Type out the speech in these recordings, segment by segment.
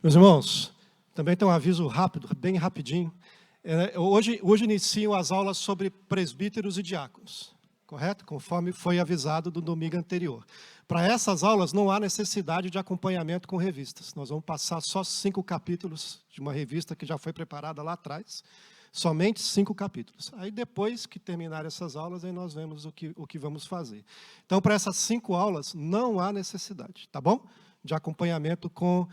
Meus irmãos, também tem um aviso rápido, bem rapidinho. Hoje iniciam as aulas sobre presbíteros e diáconos, correto? Conforme foi avisado do domingo anterior. Para essas aulas não há necessidade de acompanhamento com revistas. Nós vamos passar só 5 capítulos de uma revista que já foi preparada lá atrás. Somente 5 capítulos. Aí depois que terminar essas aulas, aí nós vemos o que vamos fazer. Então, para essas 5 aulas, não há necessidade, tá bom? De acompanhamento com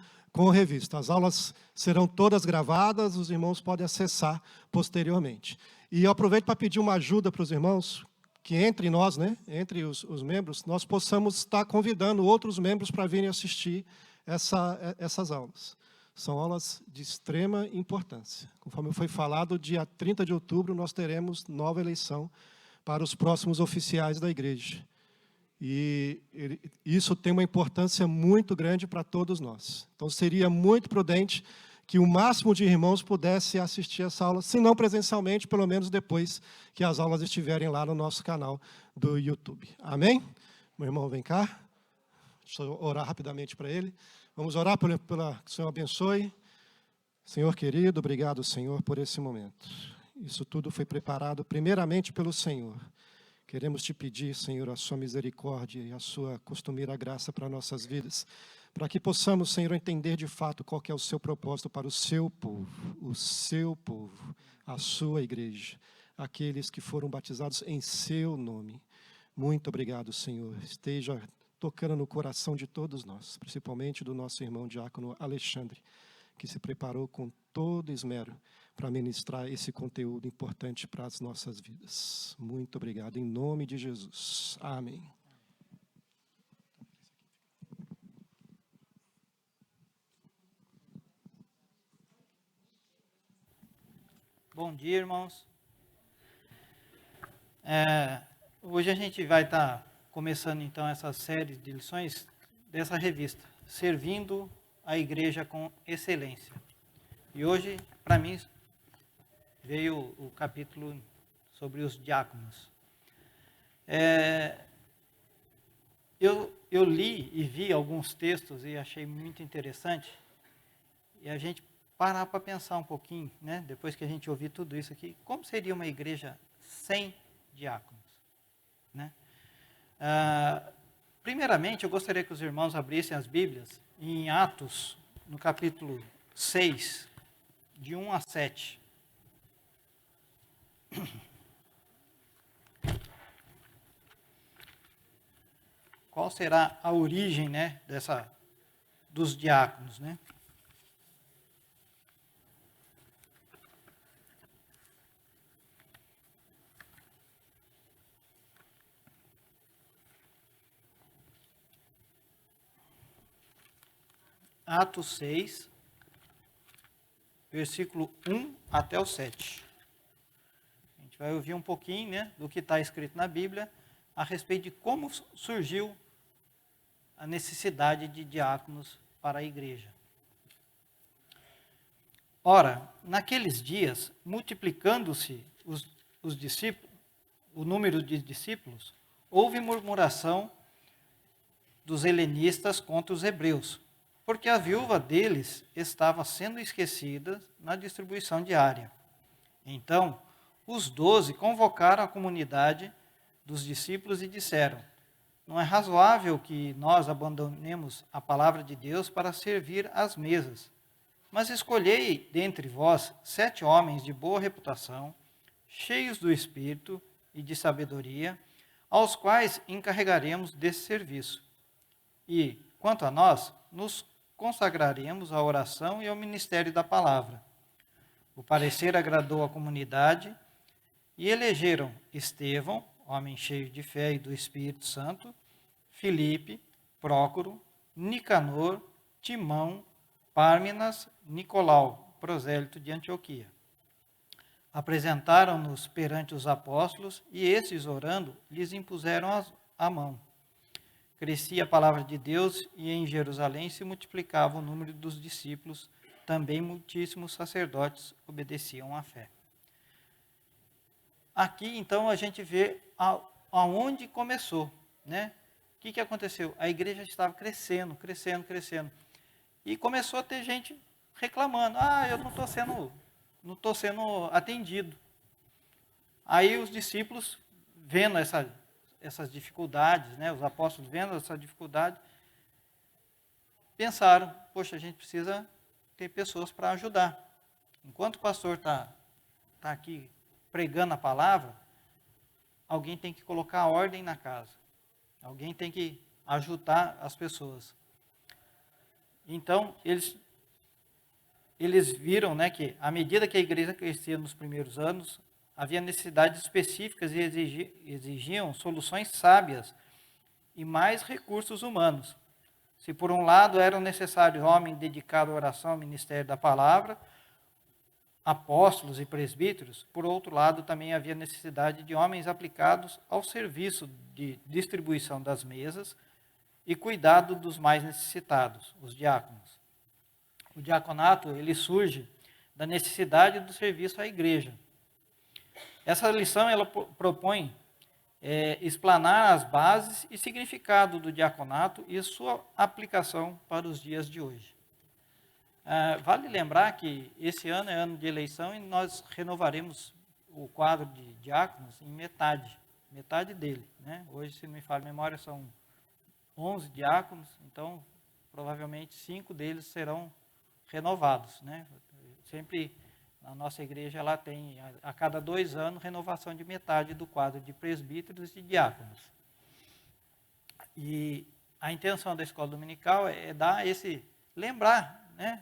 revista. As aulas serão todas gravadas, os irmãos podem acessar posteriormente. E eu aproveito para pedir uma ajuda para os irmãos, que entre nós, né, entre os membros, nós possamos estar convidando outros membros para virem assistir essas aulas. São aulas de extrema importância. Conforme foi falado, dia 30 de outubro nós teremos nova eleição para os próximos oficiais da igreja. E isso tem uma importância muito grande para todos nós. Então, seria muito prudente que o máximo de irmãos pudesse assistir essa aula, se não presencialmente, pelo menos depois que as aulas estiverem lá no nosso canal do YouTube. Amém? Meu irmão, vem cá. Deixa eu orar rapidamente para ele. Vamos orar que o Senhor abençoe. Senhor querido, obrigado, Senhor, por esse momento. Isso tudo foi preparado primeiramente pelo Senhor. Queremos te pedir, Senhor, a sua misericórdia e a sua costumeira graça para nossas vidas, para que possamos, Senhor, entender de fato qual que é o seu propósito para o seu povo, a sua igreja, aqueles que foram batizados em seu nome. Muito obrigado, Senhor. Esteja tocando no coração de todos nós, principalmente do nosso irmão diácono Alexandre, que se preparou com todo esmero para ministrar esse conteúdo importante para as nossas vidas. Muito obrigado, em nome de Jesus. Amém. Bom dia, irmãos. Hoje a gente vai estar começando, então, essa série de lições dessa revista, Servindo a Igreja com Excelência. E hoje, para mim, veio o capítulo sobre os diáconos. Eu li e vi alguns textos e achei muito interessante, e a gente parar para pensar um pouquinho, né? Depois que a gente ouvir tudo isso aqui, como seria uma igreja sem diáconos, né? Primeiramente, eu gostaria que os irmãos abrissem as Bíblias em Atos, no capítulo 6, de 1 a 7. Qual será a origem, né, dos diáconos, né? Atos 6, versículo 1 até o 7. A gente vai ouvir um pouquinho, né, do que está escrito na Bíblia a respeito de como surgiu a necessidade de diáconos para a igreja. Ora, naqueles dias, multiplicando-se os discípulos, o número de discípulos, houve murmuração dos helenistas contra os hebreus, porque a viúva deles estava sendo esquecida na distribuição diária. Então, os 12 convocaram a comunidade dos discípulos e disseram: não é razoável que nós abandonemos a palavra de Deus para servir às mesas. Mas escolhei dentre vós 7 homens de boa reputação, cheios do Espírito e de sabedoria, aos quais encarregaremos desse serviço. E, quanto a nós, nos consagraremos à oração e ao ministério da palavra. O parecer agradou à comunidade e elegeram Estevão, homem cheio de fé e do Espírito Santo, Filipe, Prócoro, Nicanor, Timão, Pármenas, Nicolau, prosélito de Antioquia. Apresentaram-nos perante os apóstolos e estes, orando, lhes impuseram a mão. Crescia a palavra de Deus e em Jerusalém se multiplicava o número dos discípulos, também muitíssimos sacerdotes obedeciam à fé. Aqui, então, a gente vê aonde começou, né? O que aconteceu? A igreja estava crescendo. E começou a ter gente reclamando, eu não estou sendo atendido. Aí os discípulos, vendo essas dificuldades, né, os apóstolos vendo essa dificuldade, pensaram, poxa, a gente precisa ter pessoas para ajudar. Enquanto o pastor está aqui pregando a palavra, alguém tem que colocar ordem na casa. Alguém tem que ajudar as pessoas. Então, eles viram, né, que à medida que a igreja crescia nos primeiros anos, havia necessidades específicas e exigiam soluções sábias e mais recursos humanos. Se por um lado eram necessários homens dedicados à oração ao ministério da palavra, apóstolos e presbíteros, por outro lado também havia necessidade de homens aplicados ao serviço de distribuição das mesas e cuidado dos mais necessitados, os diáconos. O diaconato, ele surge da necessidade do serviço à igreja. Essa lição, ela propõe explanar as bases e significado do diaconato e sua aplicação para os dias de hoje. Vale lembrar que esse ano é ano de eleição e nós renovaremos o quadro de diáconos em metade dele, né? Hoje, se não me falha a memória, são 11 diáconos, então provavelmente 5 deles serão renovados, né? Sempre a nossa igreja ela tem, a cada 2 anos, renovação de metade do quadro de presbíteros e diáconos. E a intenção da escola dominical é dar lembrar, né?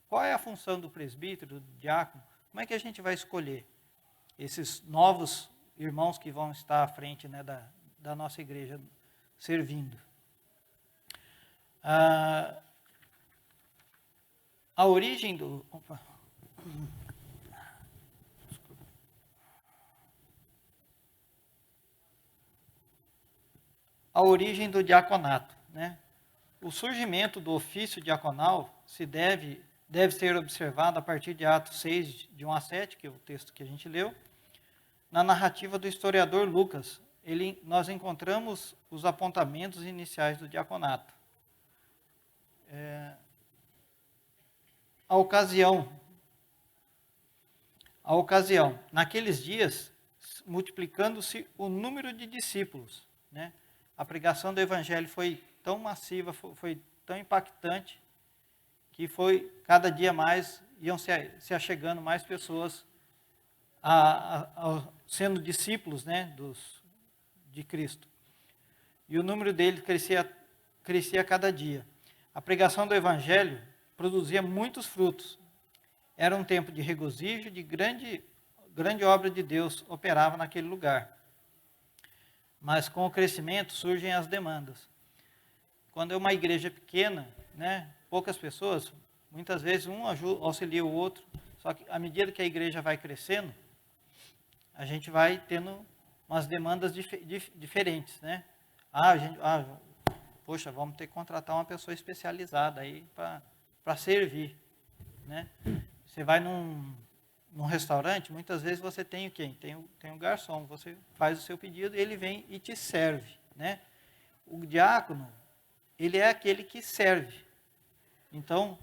Qual é a função do presbítero, do diácono? Como é que a gente vai escolher esses novos irmãos que vão estar à frente, né, da nossa igreja servindo? A origem do... A origem do diaconato, né? O surgimento do ofício diaconal deve ser observado a partir de Atos 6, de 1 a 7, que é o texto que a gente leu. Na narrativa do historiador Lucas, nós encontramos os apontamentos iniciais do diaconato. A ocasião, naqueles dias, multiplicando-se o número de discípulos, né? A pregação do evangelho foi tão massiva, foi tão impactante, que cada dia mais, iam se achegando mais pessoas sendo discípulos, né, de Cristo. E o número deles crescia a cada dia. A pregação do evangelho produzia muitos frutos. Era um tempo de regozijo, de grande obra de Deus operava naquele lugar. Mas com o crescimento surgem as demandas. Quando é uma igreja pequena, né, poucas pessoas, muitas vezes um auxilia o outro, só que à medida que a igreja vai crescendo, a gente vai tendo umas demandas diferentes, né? Poxa, vamos ter que contratar uma pessoa especializada aí para servir, né? Você vai num restaurante, muitas vezes você tem quem? Tem um garçom, você faz o seu pedido, ele vem e te serve, né? O diácono, ele é aquele que serve. Então,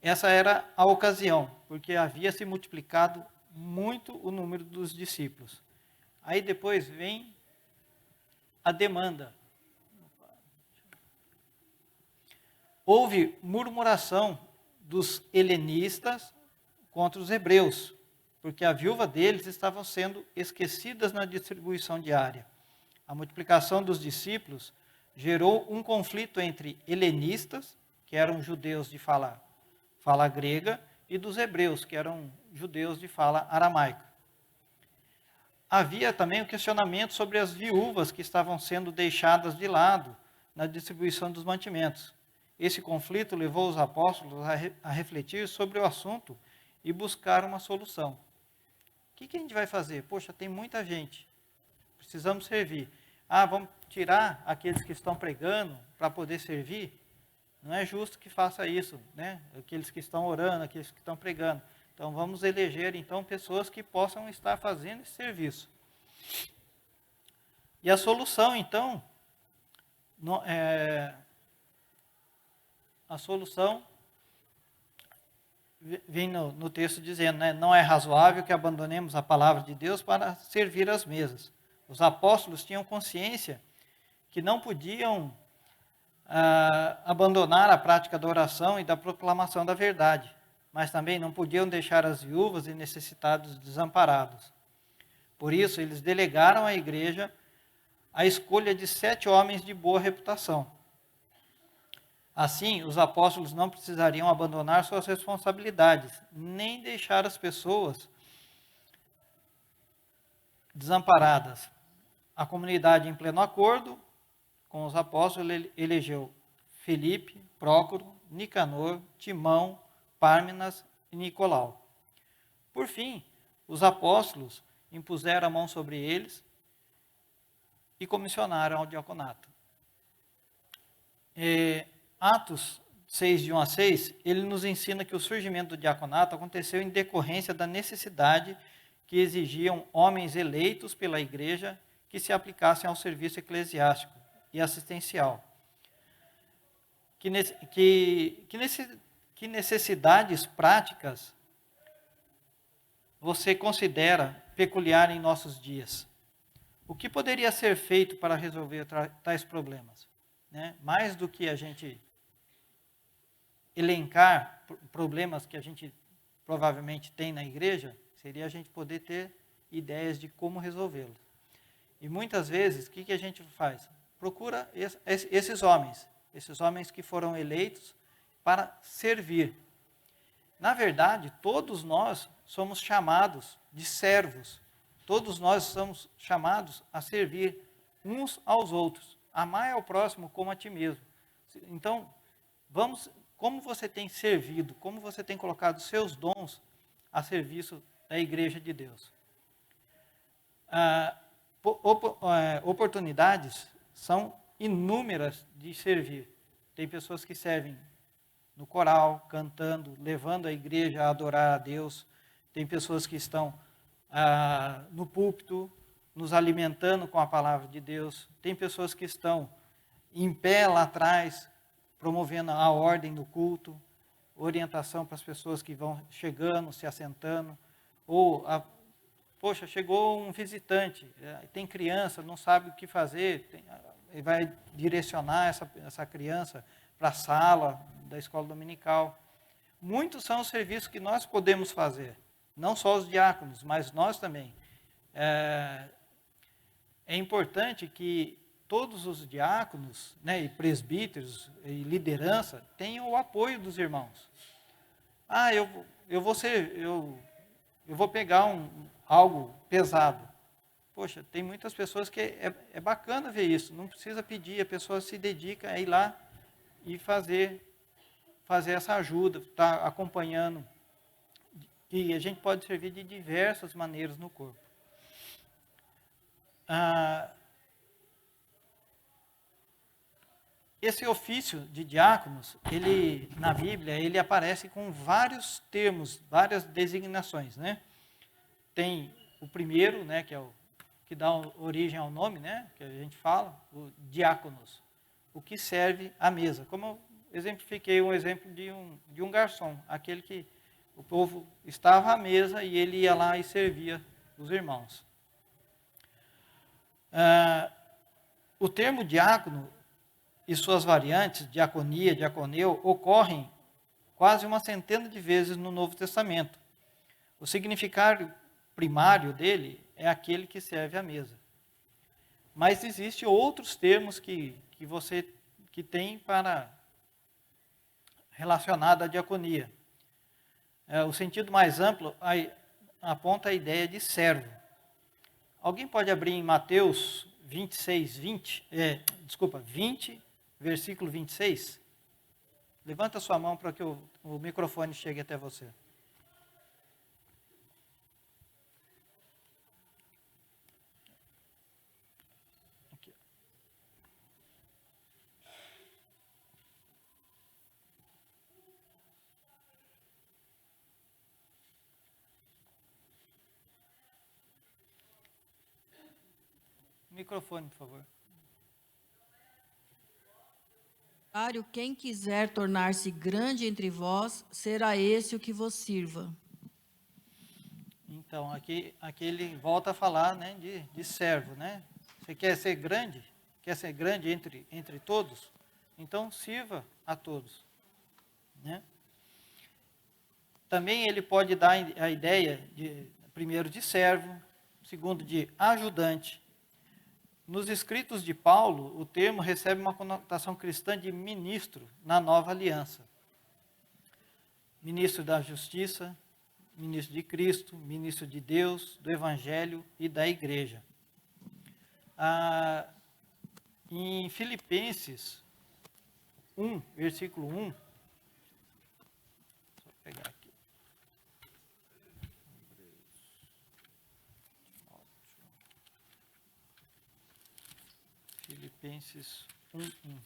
essa era a ocasião, porque havia se multiplicado muito o número dos discípulos. Aí depois vem a demanda. Houve murmuração dos helenistas contra os hebreus, porque a viúva deles estavam sendo esquecidas na distribuição diária. A multiplicação dos discípulos gerou um conflito entre helenistas, que eram judeus de fala grega, e dos hebreus, que eram judeus de fala aramaica. Havia também um questionamento sobre as viúvas que estavam sendo deixadas de lado na distribuição dos mantimentos. Esse conflito levou os apóstolos a refletir sobre o assunto e buscar uma solução. O que a gente vai fazer? Poxa, tem muita gente, precisamos servir. Vamos tirar aqueles que estão pregando para poder servir? Não é justo que faça isso, né? Aqueles que estão orando, aqueles que estão pregando. Então, vamos eleger, então, pessoas que possam estar fazendo esse serviço. E a solução, então, a solução vem no texto dizendo, né, não é razoável que abandonemos a palavra de Deus para servir às mesas. Os apóstolos tinham consciência que não podiam abandonar a prática da oração e da proclamação da verdade, mas também não podiam deixar as viúvas e necessitados desamparados. Por isso, eles delegaram à igreja a escolha de 7 homens de boa reputação. Assim, os apóstolos não precisariam abandonar suas responsabilidades, nem deixar as pessoas desamparadas. A comunidade, em pleno acordo com os apóstolos, elegeu Filipe, Prócoro, Nicanor, Timão, Pármenas e Nicolau. Por fim, os apóstolos impuseram a mão sobre eles e comissionaram ao diaconato. Atos 6, de 1 a 6, ele nos ensina que o surgimento do diaconato aconteceu em decorrência da necessidade que exigiam homens eleitos pela igreja que se aplicassem ao serviço eclesiástico e assistencial. Que necessidades práticas você considera peculiar em nossos dias? O que poderia ser feito para resolver tais problemas? Né? Mais do que a gente elencar problemas que a gente provavelmente tem na igreja, seria a gente poder ter ideias de como resolvê-los. E muitas vezes, o que a gente faz? Procura esses homens que foram eleitos para servir. Na verdade, todos nós somos chamados de servos. Todos nós somos chamados a servir uns aos outros. Amar ao próximo como a ti mesmo. Então, como você tem servido, como você tem colocado seus dons a serviço da igreja de Deus? Oportunidades são inúmeras de servir. Tem pessoas que servem no coral, cantando, levando a igreja a adorar a Deus. Tem pessoas que estão no púlpito, nos alimentando com a palavra de Deus. Tem pessoas que estão em pé lá atrás, promovendo a ordem do culto, orientação para as pessoas que vão chegando, se assentando. Ou, poxa, chegou um visitante, tem criança, não sabe o que fazer, ele vai direcionar essa criança para a sala da escola dominical. Muitos são os serviços que nós podemos fazer, não só os diáconos, mas nós também. É importante que todos os diáconos, né, e presbíteros e liderança tenham o apoio dos irmãos. Eu vou pegar algo pesado. Poxa, tem muitas pessoas que é bacana ver isso, não precisa pedir, a pessoa se dedica a ir lá e fazer essa ajuda, estar acompanhando. E a gente pode servir de diversas maneiras no corpo. Esse ofício de diáconos, na Bíblia, ele aparece com vários termos, várias designações, né? Tem o primeiro, né, que é o que dá origem ao nome, né, que a gente fala, o diáconos, o que serve à mesa. Como eu exemplifiquei um exemplo de um garçom, aquele que o povo estava à mesa e ele ia lá e servia os irmãos. O termo diácono e suas variantes, diaconia, diaconeu, ocorrem quase 100 de vezes no Novo Testamento. O significado primário dele é aquele que serve à mesa. Mas existem outros termos que você tem para relacionado à diaconia. O sentido mais amplo aponta a ideia de servo. Alguém pode abrir em Mateus 20, versículo 26? Levanta a sua mão para que o microfone chegue até você. Aqui. Microfone, por favor. Quem quiser tornar-se grande entre vós, será esse o que vos sirva. Então, aqui ele volta a falar, né, de servo, né? Você quer ser grande? Quer ser grande entre todos? Então, sirva a todos, né? Também ele pode dar a ideia, primeiro, de servo, segundo, de ajudante. Nos escritos de Paulo, o termo recebe uma conotação cristã de ministro na nova aliança. Ministro da justiça, ministro de Cristo, ministro de Deus, do Evangelho e da Igreja. Em Filipenses 1, versículo 1, deixa eu pegar aqui. Filipenses 1, 1.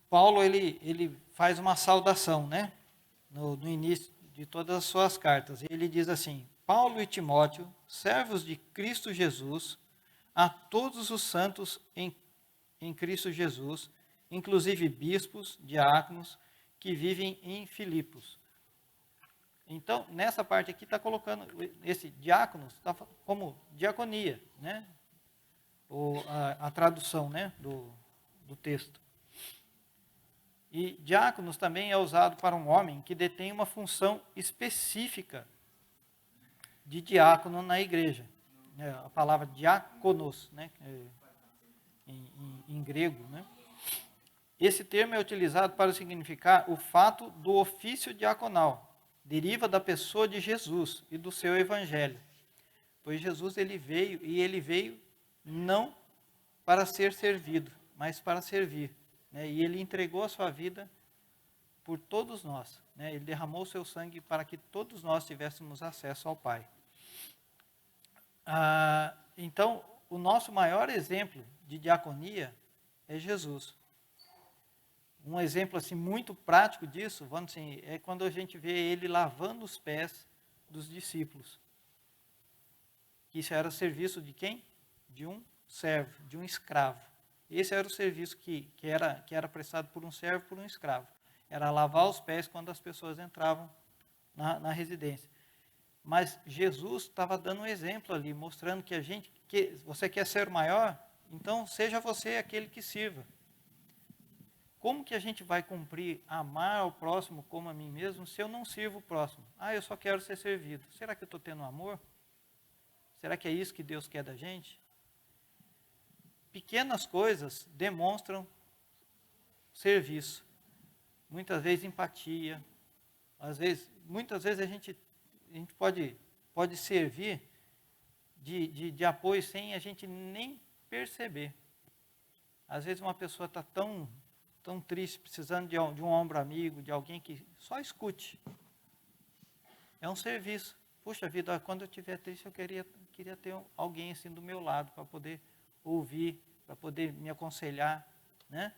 Paulo faz uma saudação, né? No início de todas as suas cartas. Ele diz assim: Paulo e Timóteo, servos de Cristo Jesus, a todos os santos em Cristo Jesus, inclusive bispos, diáconos, que vivem em Filipos. Então, nessa parte aqui está colocando esse diáconos tá como diaconia, né? A tradução, né, do texto. E diáconos também é usado para um homem que detém uma função específica de diácono na igreja. A palavra diáconos, né, em grego, né? Esse termo é utilizado para significar o fato do ofício diaconal. Deriva da pessoa de Jesus e do seu evangelho. Pois Jesus ele veio não para ser servido, mas para servir. Né? E ele entregou a sua vida por todos nós. Né? Ele derramou o seu sangue para que todos nós tivéssemos acesso ao Pai. Então, o nosso maior exemplo de diaconia é Jesus. Um exemplo assim muito prático disso, vamos assim, é quando a gente vê ele lavando os pés dos discípulos. Isso era o serviço de quem? De um servo, de um escravo. Esse era o serviço que era prestado por um servo, por um escravo. Era lavar os pés quando as pessoas entravam na residência. Mas Jesus estava dando um exemplo ali, mostrando que você quer ser maior, então seja você aquele que sirva. Como que a gente vai cumprir, amar o próximo como a mim mesmo, se eu não sirvo o próximo? Eu só quero ser servido. Será que eu estou tendo amor? Será que é isso que Deus quer da gente? Pequenas coisas demonstram serviço. Muitas vezes empatia. Muitas vezes a gente pode servir de apoio sem a gente nem perceber. Às vezes uma pessoa está tão triste, precisando de um ombro amigo, de alguém que só escute. É um serviço. Puxa vida, quando eu estiver triste, eu queria ter alguém assim do meu lado, para poder ouvir, para poder me aconselhar, né?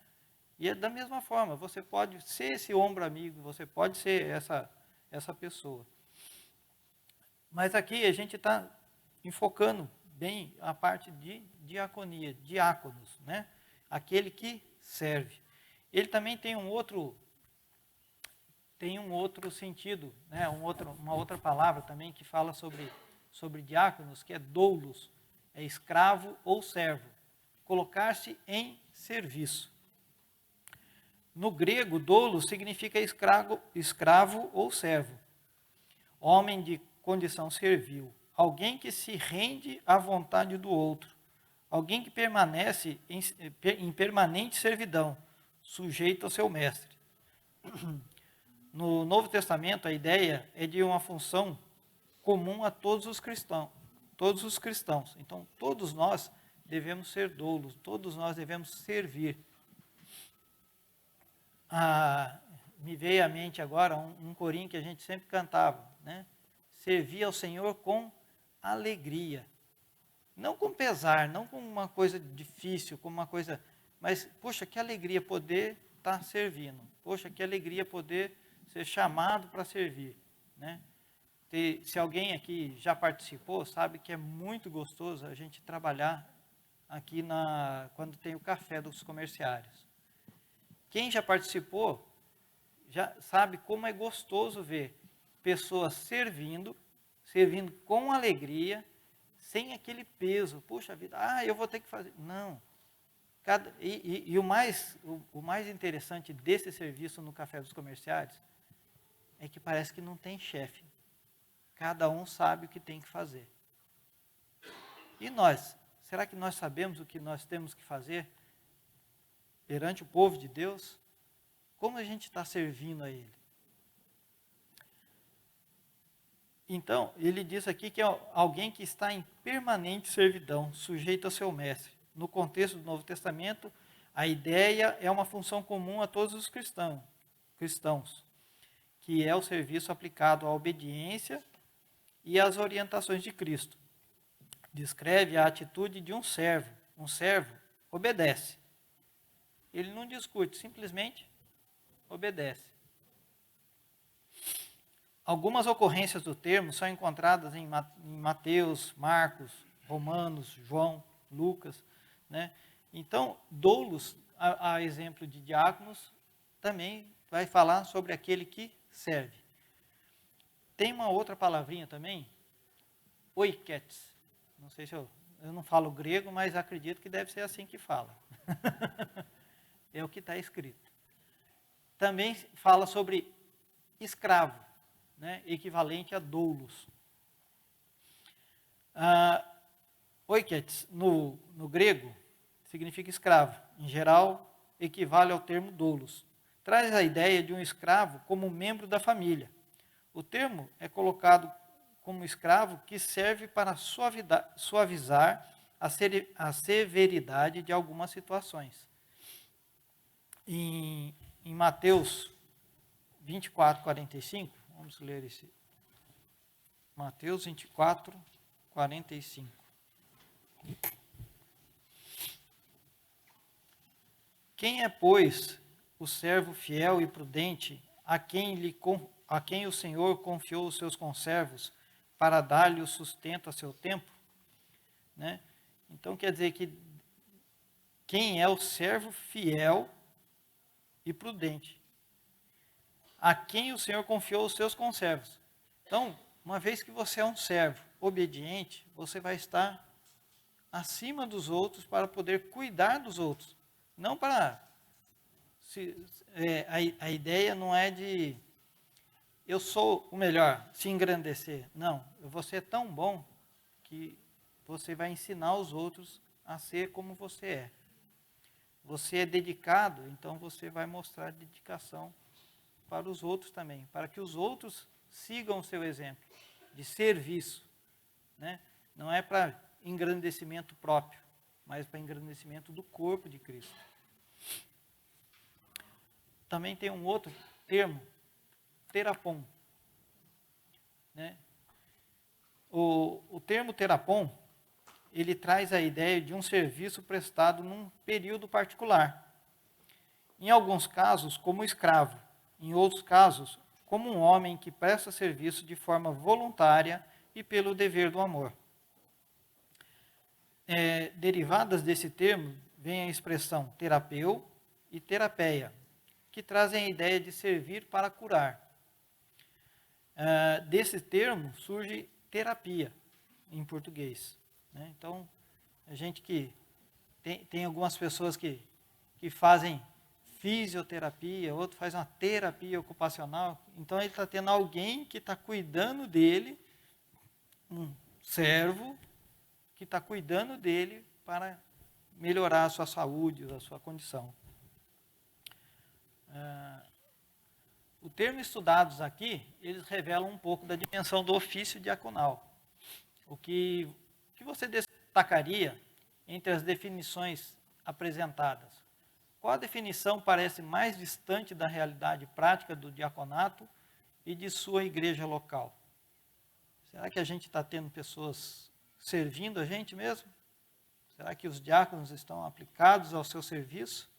E é da mesma forma, você pode ser esse ombro amigo, você pode ser essa pessoa. Mas aqui a gente está enfocando bem a parte de diaconia, diáconos, né? Aquele que serve. Ele também tem um outro sentido, né? Uma outra palavra também que fala sobre diáconos, que é doulos, é escravo ou servo, colocar-se em serviço. No grego, doulos significa escravo ou servo, homem de condição servil, alguém que se rende à vontade do outro, alguém que permanece em permanente servidão, sujeito ao seu mestre. No Novo Testamento, a ideia é de uma função comum a todos os cristãos. Então, todos nós devemos ser doulos, todos nós devemos servir. Me veio à mente agora um corinho que a gente sempre cantava, né? Servir ao Senhor com alegria. Não com pesar, não com uma coisa difícil, com uma coisa... Mas, poxa, que alegria poder estar servindo. Poxa, que alegria poder ser chamado para servir, né? Se alguém aqui já participou, sabe que é muito gostoso a gente trabalhar aqui quando tem o café dos comerciários. Quem já participou, já sabe como é gostoso ver pessoas servindo com alegria, sem aquele peso. Puxa vida, eu vou ter que fazer. Não. O mais interessante desse serviço no café dos comerciários é que parece que não tem chefe. Cada um sabe o que tem que fazer. E nós? Será que nós sabemos o que nós temos que fazer perante o povo de Deus? Como a gente está servindo a Ele? Então, ele diz aqui que é alguém que está em permanente servidão, sujeito ao seu mestre. No contexto do Novo Testamento, a ideia é uma função comum a todos os cristãos, que é o serviço aplicado à obediência e às orientações de Cristo. Descreve a atitude de um servo. Um servo obedece. Ele não discute, simplesmente obedece. Algumas ocorrências do termo são encontradas em Mateus, Marcos, Romanos, João, Lucas, né? Então, doulos, a exemplo de diáconos, também vai falar sobre aquele que serve. Tem uma outra palavrinha também, oiketes. Não sei se eu não falo grego, mas acredito que deve ser assim que fala. É o que está escrito. Também fala sobre escravo, né, equivalente a doulos. Oiketes, no grego, significa escravo. Em geral, equivale ao termo doulos. Traz a ideia de um escravo como membro da família. O termo é colocado como escravo que serve para suavizar a severidade de algumas situações. Em Mateus 24, 45, vamos ler esse. Mateus 24, 45. Quem é, pois, o servo fiel e prudente, a quem o Senhor confiou os seus conservos para dar-lhe o sustento a seu tempo? Né? Então, quer dizer que quem é o servo fiel e prudente, a quem o Senhor confiou os seus conservos. Então, uma vez que você é um servo obediente, você vai estar acima dos outros para poder cuidar dos outros. Não para... a ideia não é de eu sou o melhor, se engrandecer. Não, você é tão bom que você vai ensinar os outros a ser como você é. Você é dedicado, então você vai mostrar dedicação para os outros também, para que os outros sigam o seu exemplo de serviço, né? Não é para engrandecimento próprio, mas para engrandecimento do corpo de Cristo. Também tem um outro termo, terapon, né? O termo terapon, ele traz a ideia de um serviço prestado num período particular. Em alguns casos, como escravo. Em outros casos, como um homem que presta serviço de forma voluntária e pelo dever do amor. Derivadas desse termo, vem a expressão terapeu e terapeia, que trazem a ideia de servir para curar. Desse termo surge terapia, em português. Né? Então, a gente que tem algumas pessoas que fazem fisioterapia, outro faz uma terapia ocupacional. Então, ele está tendo alguém que está cuidando dele, um servo que está cuidando dele para melhorar a sua saúde, a sua condição. O termo estudados aqui, eles revelam um pouco da dimensão do ofício diaconal. O que você destacaria entre as definições apresentadas? Qual a definição parece mais distante da realidade prática do diaconato e de sua igreja local? Será que a gente está tendo pessoas servindo a gente mesmo? Será que os diáconos estão aplicados ao seu serviço?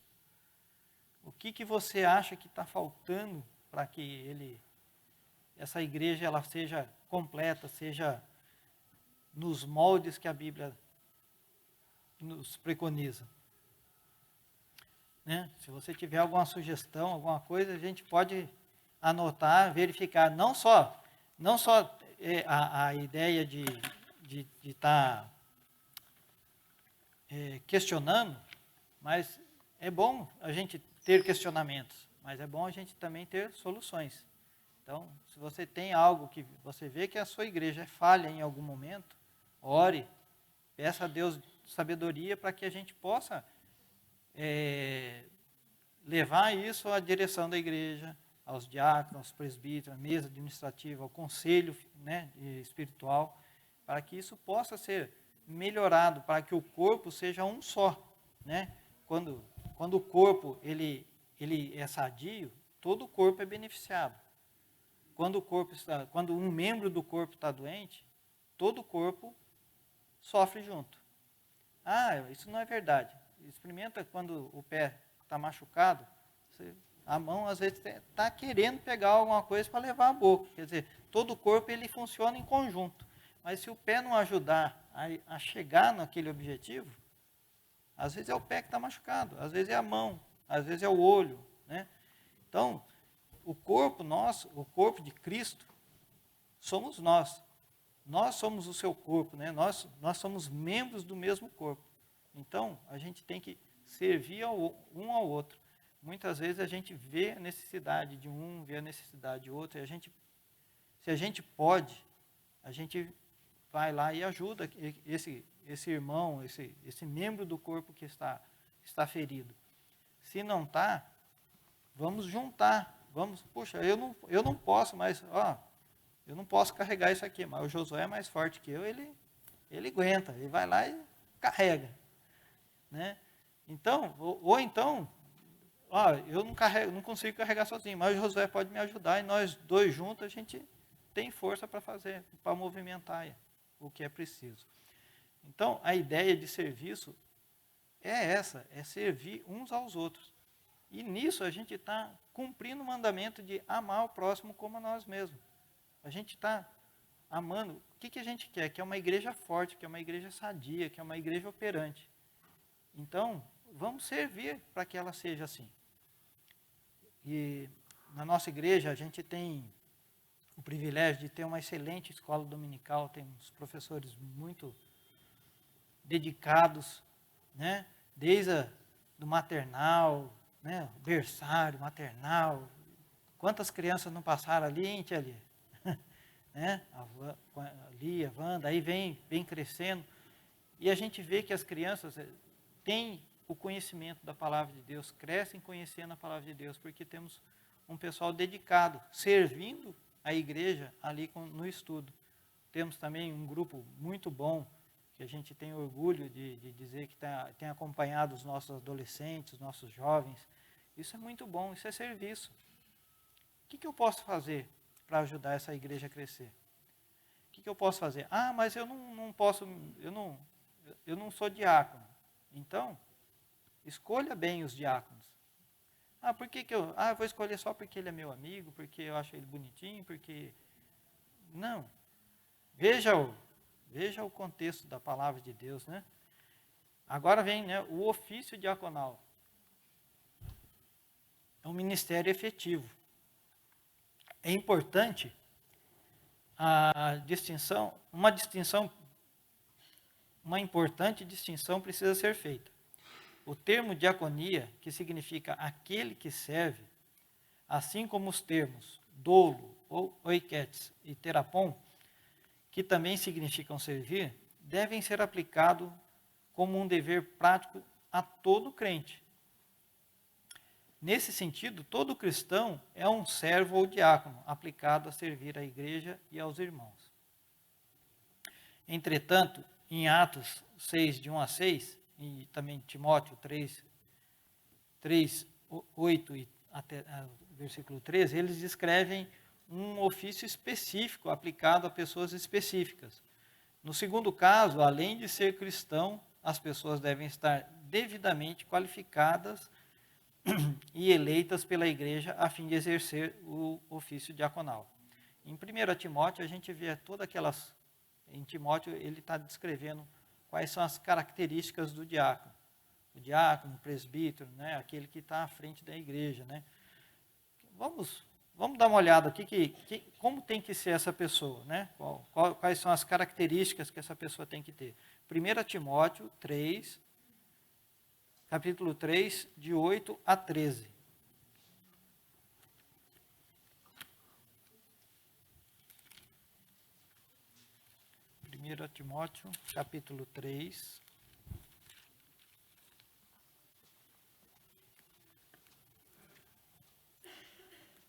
O que você acha que está faltando para que essa igreja ela seja completa, seja nos moldes que a Bíblia nos preconiza. Né? Se você tiver alguma sugestão, alguma coisa, a gente pode anotar, verificar. Não só a ideia de estar questionando, mas é bom a gente ter questionamentos, mas é bom a gente também ter soluções. Então, se você tem algo que você vê que a sua igreja é falha em algum momento, ore, peça a Deus sabedoria para que a gente possa levar isso à direção da igreja, aos diáconos, aos presbíteros, à mesa administrativa, ao conselho, né, espiritual, para que isso possa ser melhorado, para que o corpo seja um só. Né? Quando o corpo ele é sadio, todo o corpo é beneficiado. Quando um membro do corpo está doente, todo o corpo sofre junto. Ah, isso não é verdade. Experimenta quando o pé está machucado, a mão às vezes está querendo pegar alguma coisa para levar à boca. Quer dizer, todo o corpo ele funciona em conjunto. Mas se o pé não ajudar a chegar naquele objetivo, às vezes é o pé que está machucado, às vezes é a mão, às vezes é o olho. Né? Então, o corpo nosso, o corpo de Cristo, somos nós. Nós somos o seu corpo, né? Nós somos membros do mesmo corpo. Então, a gente tem que servir um ao outro. Muitas vezes a gente vê a necessidade de um, vê a necessidade de outro, e se a gente pode, a gente vai lá e ajuda esse irmão, esse membro do corpo que está ferido. Se não está, vamos juntar. Puxa, eu não posso, mas eu não posso carregar isso aqui, mas o Josué é mais forte que eu, ele aguenta, ele vai lá e carrega. Né? Então, ou então, eu não consigo carregar sozinho, mas o Josué pode me ajudar e nós dois juntos a gente tem força para fazer, para movimentar o que é preciso. Então, a ideia de serviço é essa, é servir uns aos outros. E nisso a gente está cumprindo o mandamento de amar o próximo como a nós mesmos. A gente está amando. O que a gente quer? Que é uma igreja forte, que é uma igreja sadia, que é uma igreja operante. Então, vamos servir para que ela seja assim. E na nossa igreja a gente tem o privilégio de ter uma excelente escola dominical, tem uns professores muito dedicados, né? Desde do maternal, né? Berçário, maternal. Quantas crianças não passaram ali, hein, tia Lia? Né? A Lia, a Wanda, aí vem crescendo. E a gente vê que as crianças têm o conhecimento da palavra de Deus, crescem conhecendo a palavra de Deus, porque temos um pessoal dedicado, servindo a igreja ali no estudo. Temos também um grupo muito bom, que a gente tem orgulho de dizer que tem acompanhado os nossos adolescentes, os nossos jovens. Isso é muito bom, isso é serviço. O que eu posso fazer para ajudar essa igreja a crescer? O que eu posso fazer? Mas eu não posso, eu não sou diácono. Então, escolha bem os diáconos. Por que eu vou escolher só porque ele é meu amigo, porque eu acho ele bonitinho, porque... Não. Veja o contexto da palavra de Deus, né? Agora vem, né, o ofício diaconal. É um ministério efetivo. É importante uma importante distinção precisa ser feita. O termo diaconia, que significa aquele que serve, assim como os termos doulo, ou oiketes e terapon, que também significam servir, devem ser aplicados como um dever prático a todo crente. Nesse sentido, todo cristão é um servo ou diácono aplicado a servir a igreja e aos irmãos. Entretanto, em Atos 6, de 1 a 6, e também Timóteo 3, 8 e até versículo 13, eles descrevem um ofício específico aplicado a pessoas específicas. No segundo caso, além de ser cristão, as pessoas devem estar devidamente qualificadas e eleitas pela igreja a fim de exercer o ofício diaconal. Em 1 Timóteo, a gente vê todas aquelas... Em Timóteo, ele está descrevendo quais são as características do diácono. O diácono, o presbítero, né, aquele que está à frente da igreja. Né? Vamos dar uma olhada aqui, como tem que ser essa pessoa, né? Quais são as características que essa pessoa tem que ter. 1 Timóteo 3, capítulo 3, de 8 a 13. 1 Timóteo, capítulo 3,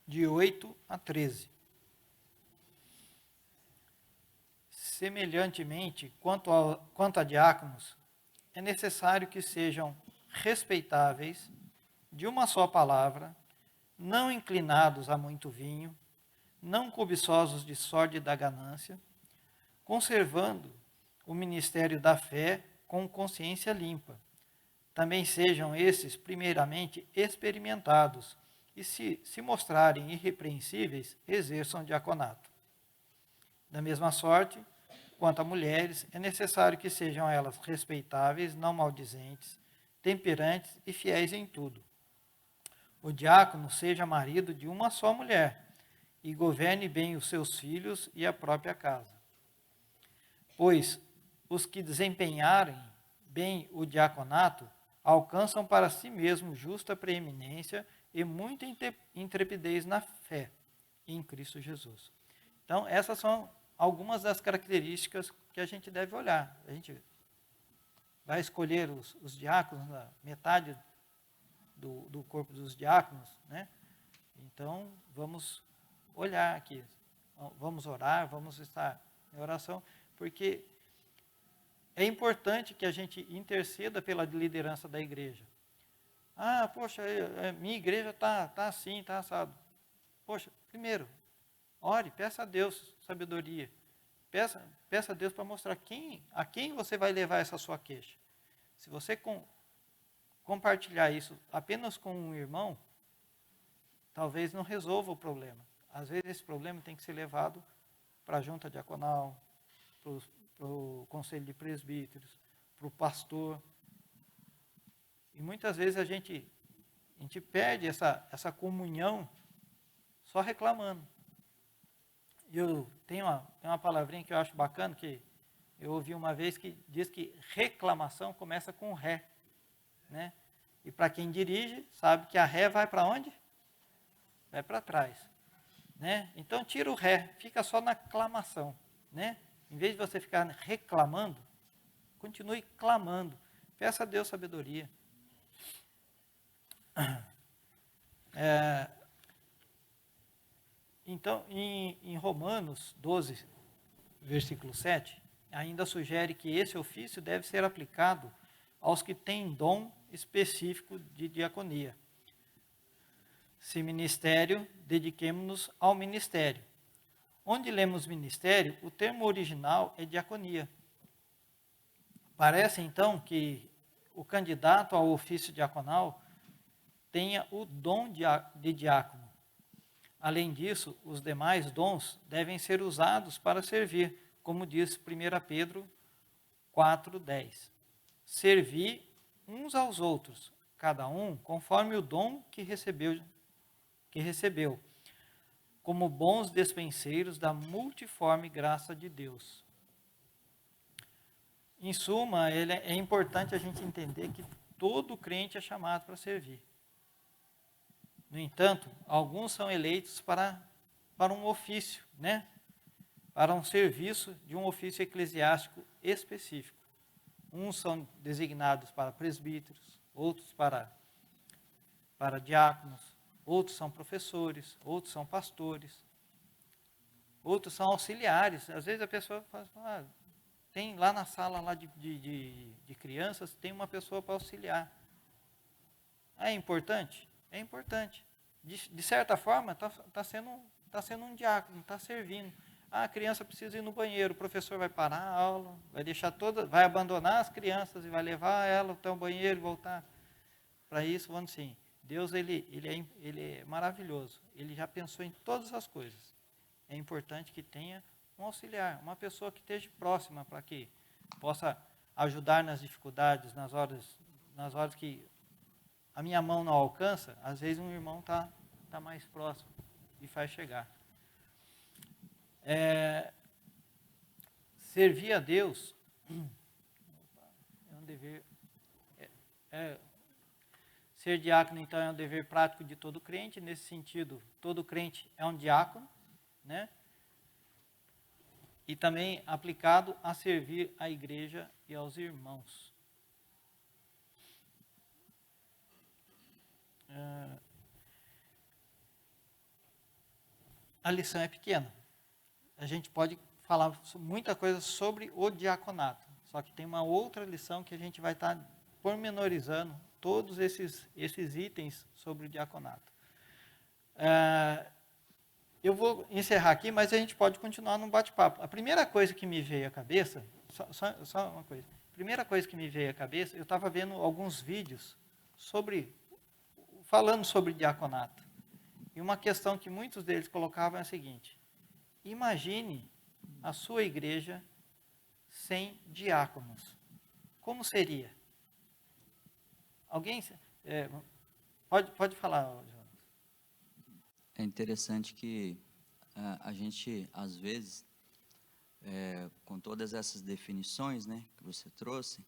de 8 a 13. Semelhantemente, quanto a diáconos, é necessário que sejam respeitáveis, de uma só palavra, não inclinados a muito vinho, não cobiçosos de sórdida ganância, conservando o ministério da fé com consciência limpa. Também sejam esses, primeiramente, experimentados, e se mostrarem irrepreensíveis, exerçam diaconato. Da mesma sorte, quanto a mulheres, é necessário que sejam elas respeitáveis, não maldizentes, temperantes e fiéis em tudo. O diácono seja marido de uma só mulher, e governe bem os seus filhos e a própria casa. Pois os que desempenharem bem o diaconato alcançam para si mesmos justa preeminência e muita intrepidez na fé em Cristo Jesus. Então, essas são algumas das características que a gente deve olhar. A gente vai escolher os diáconos, na metade do corpo dos diáconos, né? Então, vamos olhar aqui, vamos orar, vamos estar em oração, porque é importante que a gente interceda pela liderança da igreja. Ah, poxa, minha igreja está assim, está assado. Poxa, primeiro, ore, peça a Deus sabedoria. Peça a Deus para mostrar a quem você vai levar essa sua queixa. Se você compartilhar isso apenas com um irmão, talvez não resolva o problema. Às vezes esse problema tem que ser levado para a junta diaconal, para o conselho de presbíteros, para o pastor. E muitas vezes a gente perde essa comunhão só reclamando. Eu tenho uma palavrinha que eu acho bacana, que eu ouvi uma vez, que diz que reclamação começa com ré. Né? E para quem dirige, sabe que a ré vai para onde? Vai para trás. Né? Então tira o ré, fica só na clamação. Né? Em vez de você ficar reclamando, continue clamando. Peça a Deus sabedoria. Então, em Romanos 12, versículo 7, ainda sugere que esse ofício deve ser aplicado aos que têm dom específico de diaconia. Se ministério, dediquemo-nos ao ministério. Onde lemos ministério, o termo original é diaconia. Parece, então, que o candidato ao ofício diaconal tenha o dom de diácono. Além disso, os demais dons devem ser usados para servir, como diz 1 Pedro 4:10. Servir uns aos outros, cada um conforme o dom que recebeu, como bons despenseiros da multiforme graça de Deus. Em suma, é importante a gente entender que todo crente é chamado para servir. No entanto, alguns são eleitos para um ofício, né? Para um serviço de um ofício eclesiástico específico. Uns são designados para presbíteros, outros para diáconos, outros são professores, outros são pastores, outros são auxiliares. Às vezes a pessoa fala, tem lá na sala lá de crianças, tem uma pessoa para auxiliar. É importante? É importante. De certa forma, tá sendo um diácono, está servindo. A criança precisa ir no banheiro, o professor vai parar a aula, vai abandonar as crianças e vai levar ela até o banheiro e voltar. Para isso, vamos assim, Deus ele é maravilhoso. Ele já pensou em todas as coisas. é importante que tenha um auxiliar, uma pessoa que esteja próxima para que possa ajudar nas dificuldades, nas horas que a minha mão não alcança, às vezes um irmão está mais próximo e faz chegar. Servir a Deus é um dever. Ser diácono, então, é um dever prático de todo crente. Nesse sentido, todo crente é um diácono, né? E também aplicado a servir a igreja e aos irmãos. A lição é pequena. A gente pode falar muita coisa sobre o diaconato, só que tem uma outra lição que a gente vai estar pormenorizando todos esses itens sobre o diaconato. Eu vou encerrar aqui, mas a gente pode continuar num bate-papo. A primeira coisa que me veio à cabeça, só uma coisa, a primeira coisa que me veio à cabeça, eu estava vendo alguns vídeos falando sobre diaconato. E uma questão que muitos deles colocavam é a seguinte: imagine a sua igreja sem diáconos. Como seria? Alguém pode falar, Jonas. É interessante que a gente, às vezes, com todas essas definições, né, que você trouxe,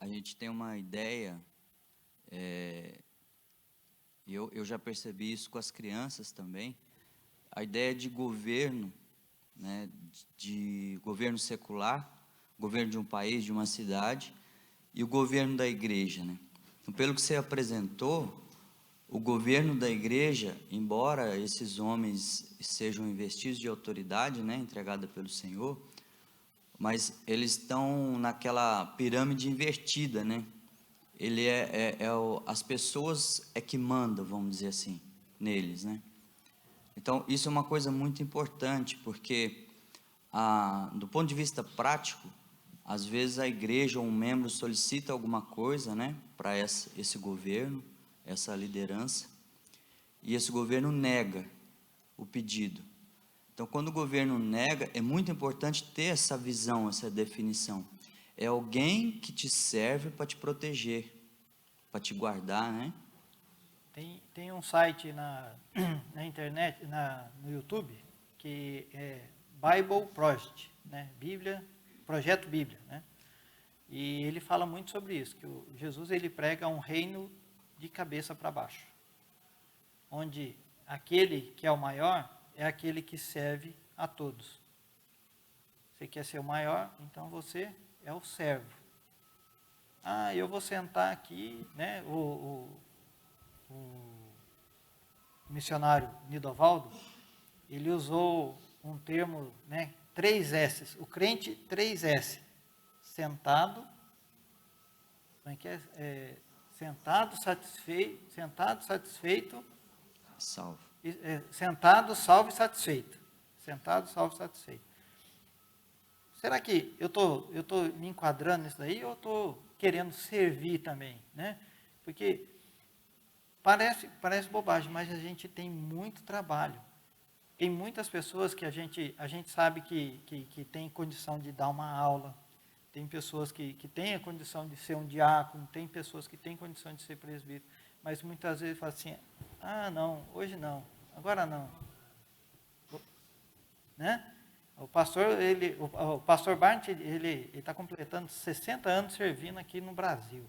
a gente tem uma ideia, eu já percebi isso com as crianças também, a ideia de governo, né, de governo secular, governo de um país, de uma cidade, e o governo da igreja, né? Então, pelo que você apresentou, o governo da igreja, embora esses homens sejam investidos de autoridade, né, entregada pelo Senhor, mas eles estão naquela pirâmide invertida, né? Ele as pessoas que mandam, vamos dizer assim, neles, né? Então, isso é uma coisa muito importante, porque, do ponto de vista prático, às vezes a igreja ou um membro solicita alguma coisa, né, para esse governo, essa liderança, e esse governo nega o pedido. Então, quando o governo nega, é muito importante ter essa visão, essa definição. É alguém que te serve para te proteger, para te guardar, né? Tem um site na internet, no YouTube, que é Bible Project, né? Projeto Bíblia, né? E ele fala muito sobre isso, que Jesus ele prega um reino de cabeça para baixo, onde aquele que é o maior é aquele que serve a todos. Você quer ser o maior, então você é o servo. Eu vou sentar aqui, né? O missionário Nidovaldo, ele usou um termo, né? 3 S's, o crente 3 S, sentado, como é que é? Sentado, satisfeito, Salvo. Sentado, salvo e satisfeito. Sentado, salvo e satisfeito. Será que eu tô me enquadrando nisso daí ou eu estou querendo servir também, né? Porque parece bobagem, mas a gente tem muito trabalho. Tem muitas pessoas que a gente sabe que tem condição de dar uma aula, tem pessoas que têm a condição de ser um diácono, tem pessoas que têm condição de ser presbítero, mas muitas vezes fala assim: não, hoje não, agora não. Né? O pastor Barnett, ele está completando 60 anos servindo aqui no Brasil.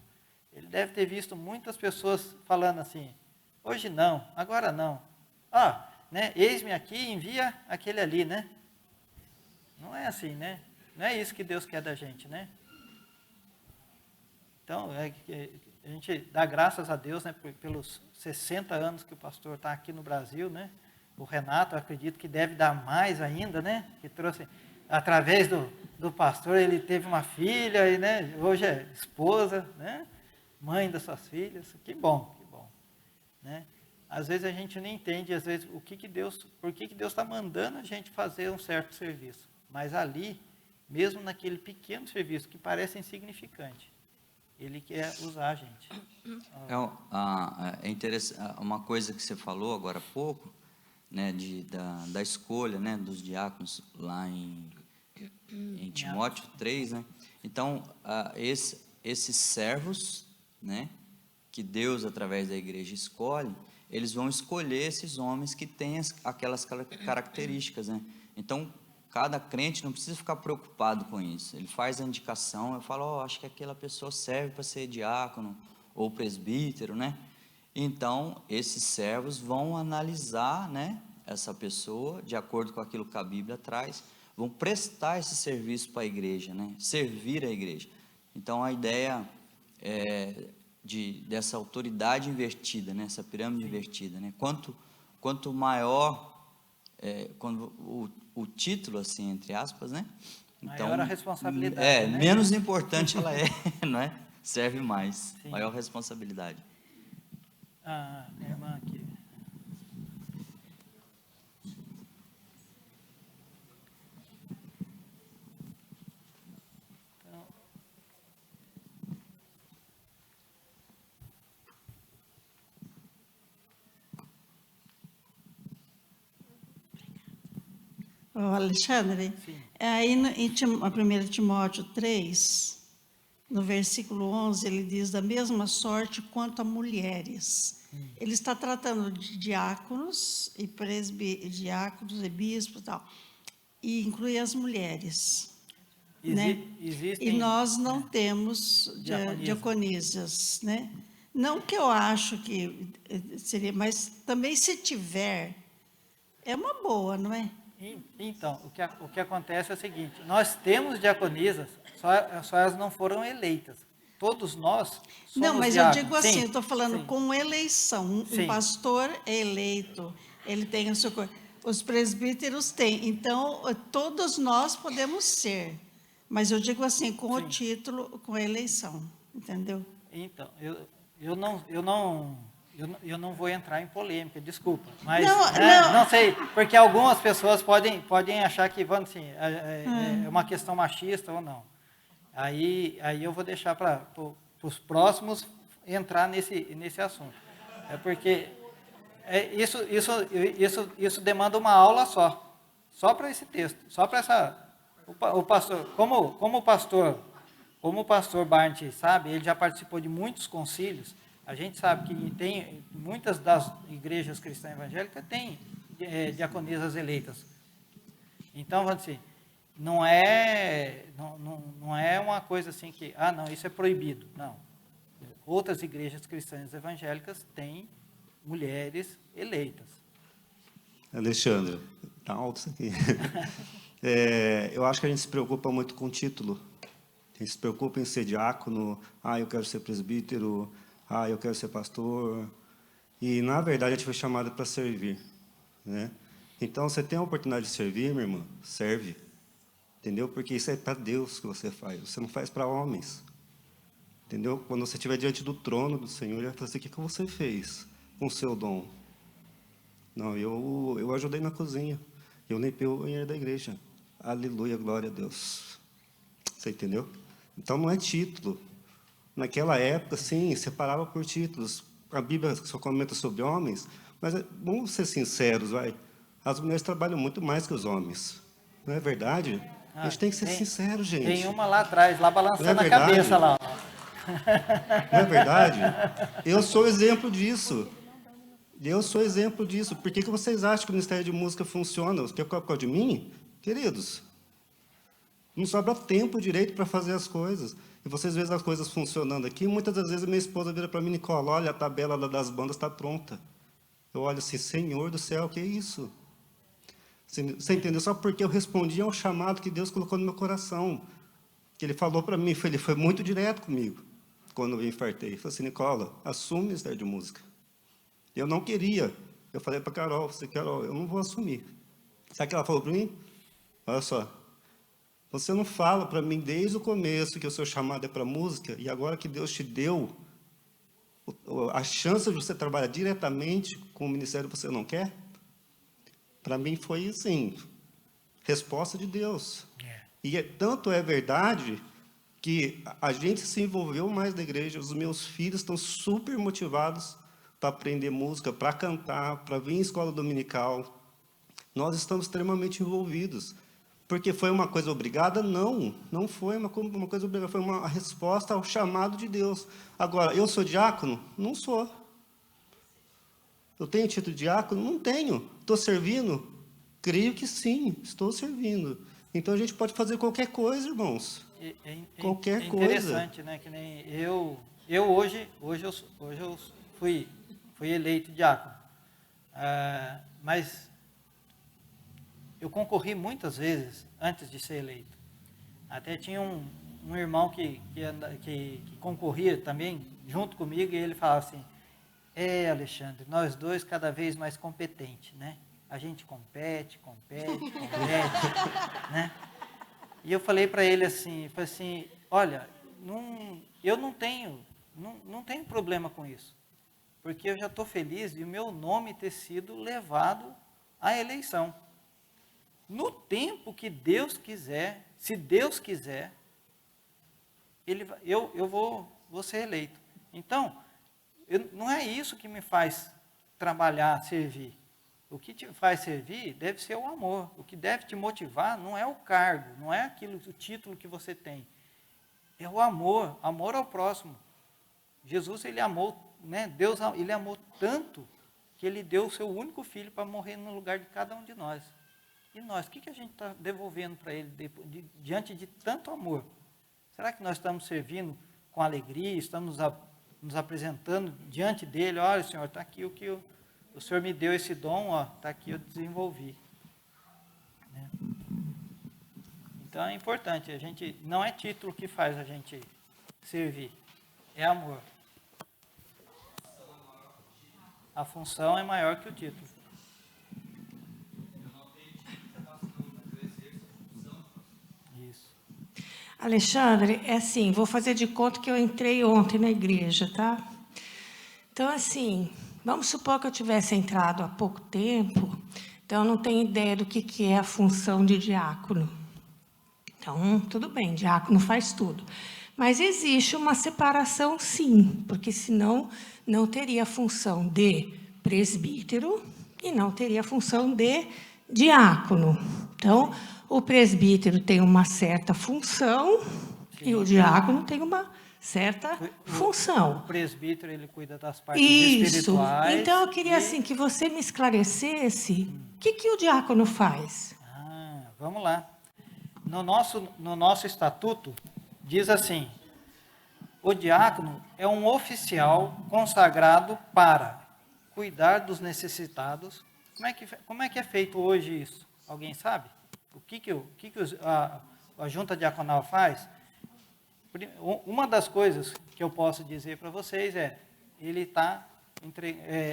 Ele deve ter visto muitas pessoas falando assim: hoje não, agora não. Né? Eis-me aqui, envia aquele ali, né? Não é assim, né? Não é isso que Deus quer da gente, né? Então, a gente dá graças a Deus, né, pelos 60 anos que o pastor está aqui no Brasil, né? O Renato, eu acredito que deve dar mais ainda, né? Que trouxe, através do pastor, ele teve uma filha, e, né, hoje é esposa, né? Mãe das suas filhas. Que bom, né? Às vezes a gente não entende, às vezes, por que Deus está mandando a gente fazer um certo serviço. Mas ali, mesmo naquele pequeno serviço que parece insignificante, Ele quer usar a gente. É interessante, uma coisa que você falou agora há pouco, né, da escolha, né, dos diáconos lá em Timóteo 3, né? Então, esses servos, né, que Deus, através da igreja, escolhe, eles vão escolher esses homens que têm aquelas características, né? Então, cada crente não precisa ficar preocupado com isso. Ele faz a indicação, eu falo, acho que aquela pessoa serve para ser diácono ou presbítero, né? Então, esses servos vão analisar, né, essa pessoa, de acordo com aquilo que a Bíblia traz, vão prestar esse serviço para a igreja, né? Servir a igreja. Então, a ideia dessa autoridade invertida, né? Essa pirâmide invertida, né? Quanto maior quando o título, assim, entre aspas, né? Então, maior a responsabilidade, né? menos importante ela é, não é? Serve mais, Sim. maior responsabilidade. Minha irmã aqui. Ô, Alexandre, Sim. aí em 1 Timóteo 3, no versículo 11, ele diz, da mesma sorte quanto a mulheres. Ele está tratando de diáconos e diáconos e bispos e tal, e inclui as mulheres. Né? Existem, E nós não temos diaconisas, né? Não que eu acho que seria, mas também se tiver, é uma boa, não é? Então, o que acontece é o seguinte, nós temos diaconisas, só elas não foram eleitas. Todos nós somos Não, mas diáconos. eu digo assim, Sim, eu estou falando sim. com eleição. Sim. Um pastor é eleito, ele tem o seu... Os presbíteros têm. Então, todos nós podemos ser. Mas eu digo assim, com o título, com a eleição. Entendeu? Então, eu não vou entrar em polêmica, desculpa. Mas não sei, porque algumas pessoas podem achar que assim, é uma questão machista ou não. Aí eu vou deixar para os próximos entrar nesse assunto. É porque isso demanda uma aula só para esse texto, só para essa... O pastor, como o pastor Barnett sabe, ele já participou de muitos concílios. A gente sabe que tem muitas das igrejas cristãs evangélicas têm diaconisas eleitas. Então, assim, não é uma coisa assim que, não, isso é proibido. Não. Outras igrejas cristãs evangélicas têm mulheres eleitas. Alexandre, tá alto isso aqui. Eu acho que a gente se preocupa muito com o título. A gente se preocupa em ser diácono, eu quero ser presbítero, eu quero ser pastor. E, na verdade, a gente foi chamado para servir, né? Então, você tem a oportunidade de servir, minha irmã, serve. Entendeu? Porque isso é para Deus que você faz, você não faz para homens. Entendeu? Quando você estiver diante do trono do Senhor, ele vai falar assim, o que você fez com o seu dom? Não, eu ajudei na cozinha, eu limpei o banheiro da igreja. Aleluia, glória a Deus. Você entendeu? Então, não é título. Naquela época, sim, separava por títulos. A Bíblia só comenta sobre homens, mas vamos ser sinceros, vai. As mulheres trabalham muito mais que os homens. Não é verdade? A gente tem que ser sincero, gente. Tem uma lá atrás, lá balançando a verdade? cabeça lá. Não é verdade? Eu sou exemplo disso. Eu sou exemplo disso. Por que vocês acham que o Ministério de Música funciona? Por causa de mim? Queridos, não sobra tempo direito para fazer as coisas. E vocês veem as coisas funcionando aqui, muitas das vezes a minha esposa vira para mim, Nicola, olha, a tabela das bandas está pronta. Eu olho assim, Senhor do céu, o que é isso? Você entendeu? Só porque eu respondi ao chamado que Deus colocou no meu coração. Que Ele falou para mim, ele foi muito direto comigo, quando eu infartei. Ele falou assim, Nicola, assume o Ministério de Música. Eu não queria. Eu falei para a Carol, Carol, eu não vou assumir. Sabe o que ela falou para mim? Olha só, você não fala para mim desde o começo que o seu chamado é para música, e agora que Deus te deu a chance de você trabalhar diretamente com o ministério, você não quer? Para mim foi assim, resposta de Deus. E tanto é verdade que a gente se envolveu mais na igreja, os meus filhos estão super motivados para aprender música, para cantar, para vir em escola dominical. Nós estamos extremamente envolvidos. Porque foi uma coisa obrigada? Não, não foi uma coisa obrigada, foi uma resposta ao chamado de Deus. Agora, eu sou diácono? Não sou. Eu tenho título de diácono? Não tenho. Estou servindo? Creio que sim, estou servindo. Então, a gente pode fazer qualquer coisa, irmãos. Qualquer coisa. É interessante, né? Que nem eu hoje eu fui eleito diácono. Mas eu concorri muitas vezes antes de ser eleito. Até tinha um irmão que concorria também junto comigo e ele falava assim: Alexandre, nós dois cada vez mais competentes, né? A gente compete, né? E eu falei para ele assim, olha, eu não tenho problema com isso, porque eu já estou feliz de o meu nome ter sido levado à eleição. No tempo que Deus quiser, se Deus quiser, eu vou ser eleito. Então, não é isso que me faz trabalhar, servir. O que te faz servir deve ser o amor. O que deve te motivar não é o cargo, não é o título que você tem. É o amor ao próximo. Jesus, ele amou, né? Deus, ele amou tanto que ele deu o seu único filho para morrer no lugar de cada um de nós. E nós, o que a gente está devolvendo para ele diante de tanto amor? Será que nós estamos servindo com alegria, estamos nos apresentando diante dele? Olha, Senhor, está aqui o que o Senhor me deu esse dom, está aqui, eu desenvolvi. Né? Então é importante, não é título que faz a gente servir, é amor. A função é maior que o título. Isso. Alexandre, é assim, vou fazer de conta que eu entrei ontem na igreja, tá? Então, assim, vamos supor que eu tivesse entrado há pouco tempo, então eu não tenho ideia do que é a função de diácono. Então, tudo bem, diácono faz tudo. Mas existe uma separação, sim, porque senão não teria a função de presbítero e não teria a função de diácono. Então, o presbítero tem uma certa função e o diácono tem uma certa função. O presbítero, ele cuida das partes Isso. espirituais. Então, eu queria assim, que você me esclarecesse o que o diácono faz. Vamos lá. No nosso estatuto, diz assim: o diácono é um oficial consagrado para cuidar dos necessitados. Como é que é feito hoje isso? Alguém sabe? O que a junta diaconal faz? Uma das coisas que eu posso dizer para vocês ele está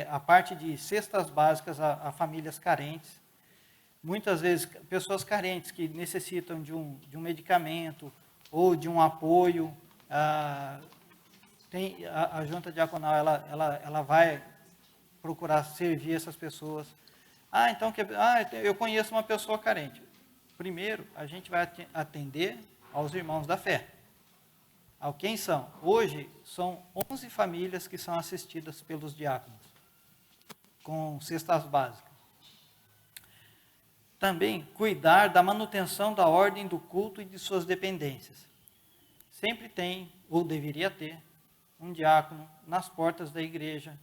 a parte de cestas básicas a famílias carentes. Muitas vezes, pessoas carentes que necessitam de um medicamento ou de um apoio. A junta diaconal ela vai procurar servir essas pessoas. Eu conheço uma pessoa carente. Primeiro, a gente vai atender aos irmãos da fé. Quem são? Hoje, são 11 famílias que são assistidas pelos diáconos, com cestas básicas. Também, cuidar da manutenção da ordem do culto e de suas dependências. Sempre tem, ou deveria ter, um diácono nas portas da igreja,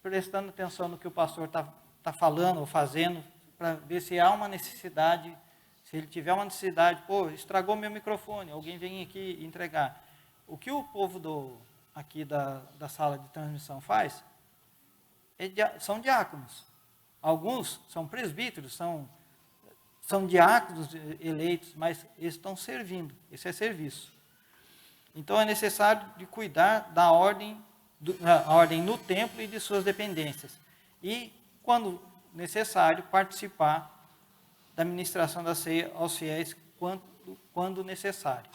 prestando atenção no que o pastor está falando ou fazendo, para ver se há uma necessidade. Se ele tiver uma necessidade, estragou meu microfone, alguém vem aqui entregar. O que o povo aqui da sala de transmissão faz, são diáconos. Alguns são presbíteros, são diáconos eleitos, mas eles estão servindo, esse é serviço. Então é necessário de cuidar da ordem no templo e de suas dependências. E, quando necessário, participar da ministração da ceia aos fiéis quando necessário.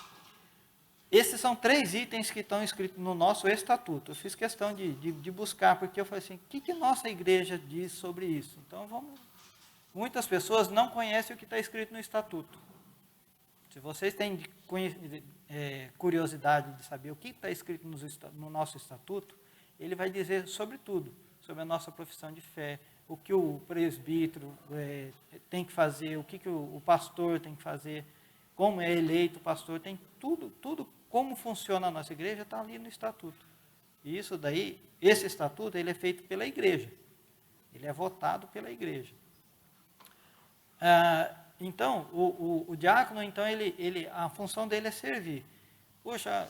Esses são 3 itens que estão escritos no nosso estatuto. Eu fiz questão de buscar, porque eu falei assim, o que nossa igreja diz sobre isso? Então, muitas pessoas não conhecem o que está escrito no estatuto. Se vocês têm curiosidade de saber o que está escrito no nosso estatuto, ele vai dizer sobre tudo, sobre a nossa profissão de fé, o que o presbítero tem que fazer, o que o pastor tem que fazer, como é eleito o pastor, tem tudo como funciona a nossa igreja está ali no estatuto. E isso daí, esse estatuto, ele é feito pela igreja. Ele é votado pela igreja. Então, o diácono, então, a função dele é servir. Poxa,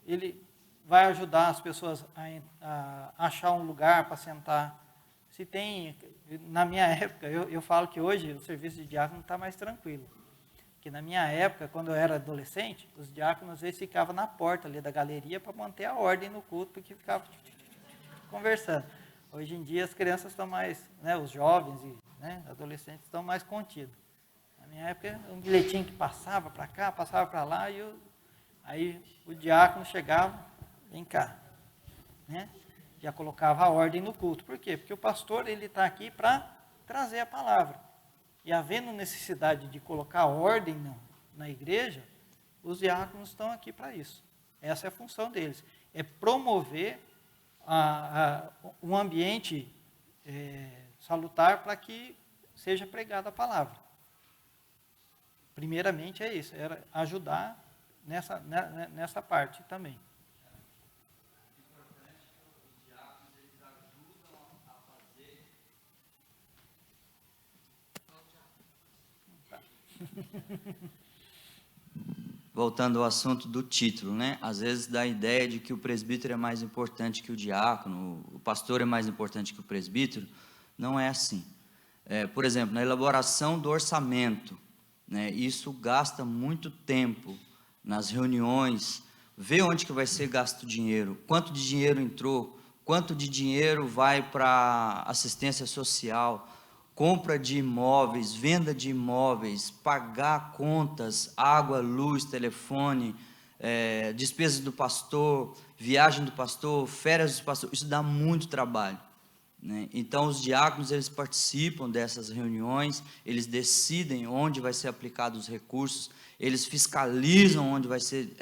ele vai ajudar as pessoas a achar um lugar para sentar. Se tem, na minha época, eu falo que hoje o serviço de diácono está mais tranquilo. Porque na minha época, quando eu era adolescente, os diáconos às vezes ficavam na porta ali da galeria para manter a ordem no culto, porque ficavam conversando. Hoje em dia as crianças estão mais, né, os jovens e adolescentes estão mais contidos. Na minha época, um bilhetinho que passava para cá, passava para lá, e aí o diácono chegava, vem cá, né? Já colocava a ordem no culto. Por quê? Porque o pastor ele está aqui para trazer a palavra. E havendo necessidade de colocar ordem na igreja, os diáconos estão aqui para isso. Essa é a função deles. É promover um ambiente salutar para que seja pregada a palavra. Primeiramente é isso, era ajudar nessa parte também. Voltando ao assunto do título, né? Às vezes dá a ideia de que o presbítero é mais importante que o diácono, o pastor é mais importante que o presbítero. Não é assim. Por exemplo, na elaboração do orçamento, né? Isso gasta muito tempo nas reuniões, ver onde que vai ser gasto o dinheiro, quanto de dinheiro entrou, quanto de dinheiro vai para assistência social, compra de imóveis, venda de imóveis, pagar contas, água, luz, telefone, despesas do pastor, viagem do pastor, férias do pastor, isso dá muito trabalho, né? Então, os diáconos, eles participam dessas reuniões, eles decidem onde vai ser aplicados os recursos, eles fiscalizam onde vai ser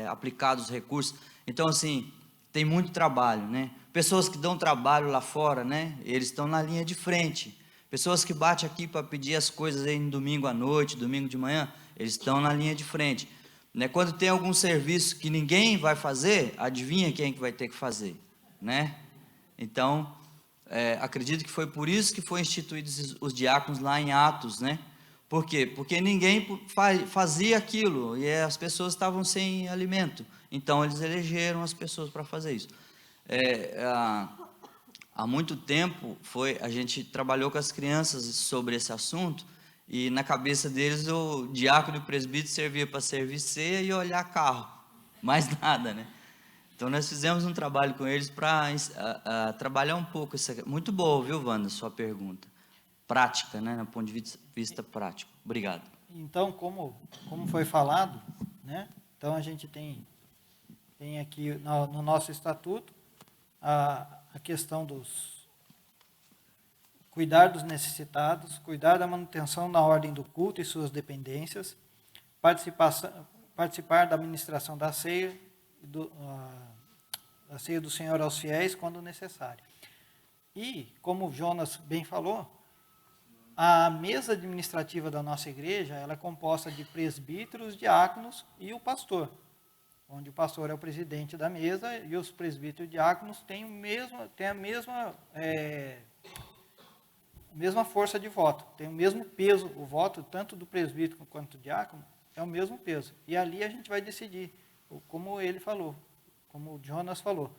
aplicados os recursos. Então, assim, tem muito trabalho, né? Pessoas que dão trabalho lá fora, né? Eles estão na linha de frente. Pessoas que batem aqui para pedir as coisas aí no domingo à noite, domingo de manhã, eles estão na linha de frente, né? Quando tem algum serviço que ninguém vai fazer, adivinha quem que vai ter que fazer, né? Então, acredito que foi por isso que foi instituídos os diáconos lá em Atos, né? Por quê? Porque ninguém fazia aquilo e as pessoas estavam sem alimento. Então, eles elegeram as pessoas para fazer isso. Há muito tempo a gente trabalhou com as crianças sobre esse assunto e na cabeça deles o diácono e o presbítero servia para servir ceia e olhar carro, mais nada, né? Então nós fizemos um trabalho com eles para trabalhar um pouco isso. Muito boa, viu, Wanda, sua pergunta. Prática, né, no ponto de vista prático. Obrigado. Então, como foi falado, né? Então a gente tem aqui no nosso estatuto a questão dos cuidar dos necessitados, cuidar da manutenção da ordem do culto e suas dependências, participar da administração da ceia do Senhor aos fiéis quando necessário. E, como o Jonas bem falou, a mesa administrativa da nossa igreja ela é composta de presbíteros, diáconos e o pastor, onde o pastor é o presidente da mesa e os presbíteros e diáconos têm a mesma força de voto, tem o mesmo peso, o voto tanto do presbítero quanto do diácono é o mesmo peso. E ali a gente vai decidir, como ele falou, como o Jonas falou,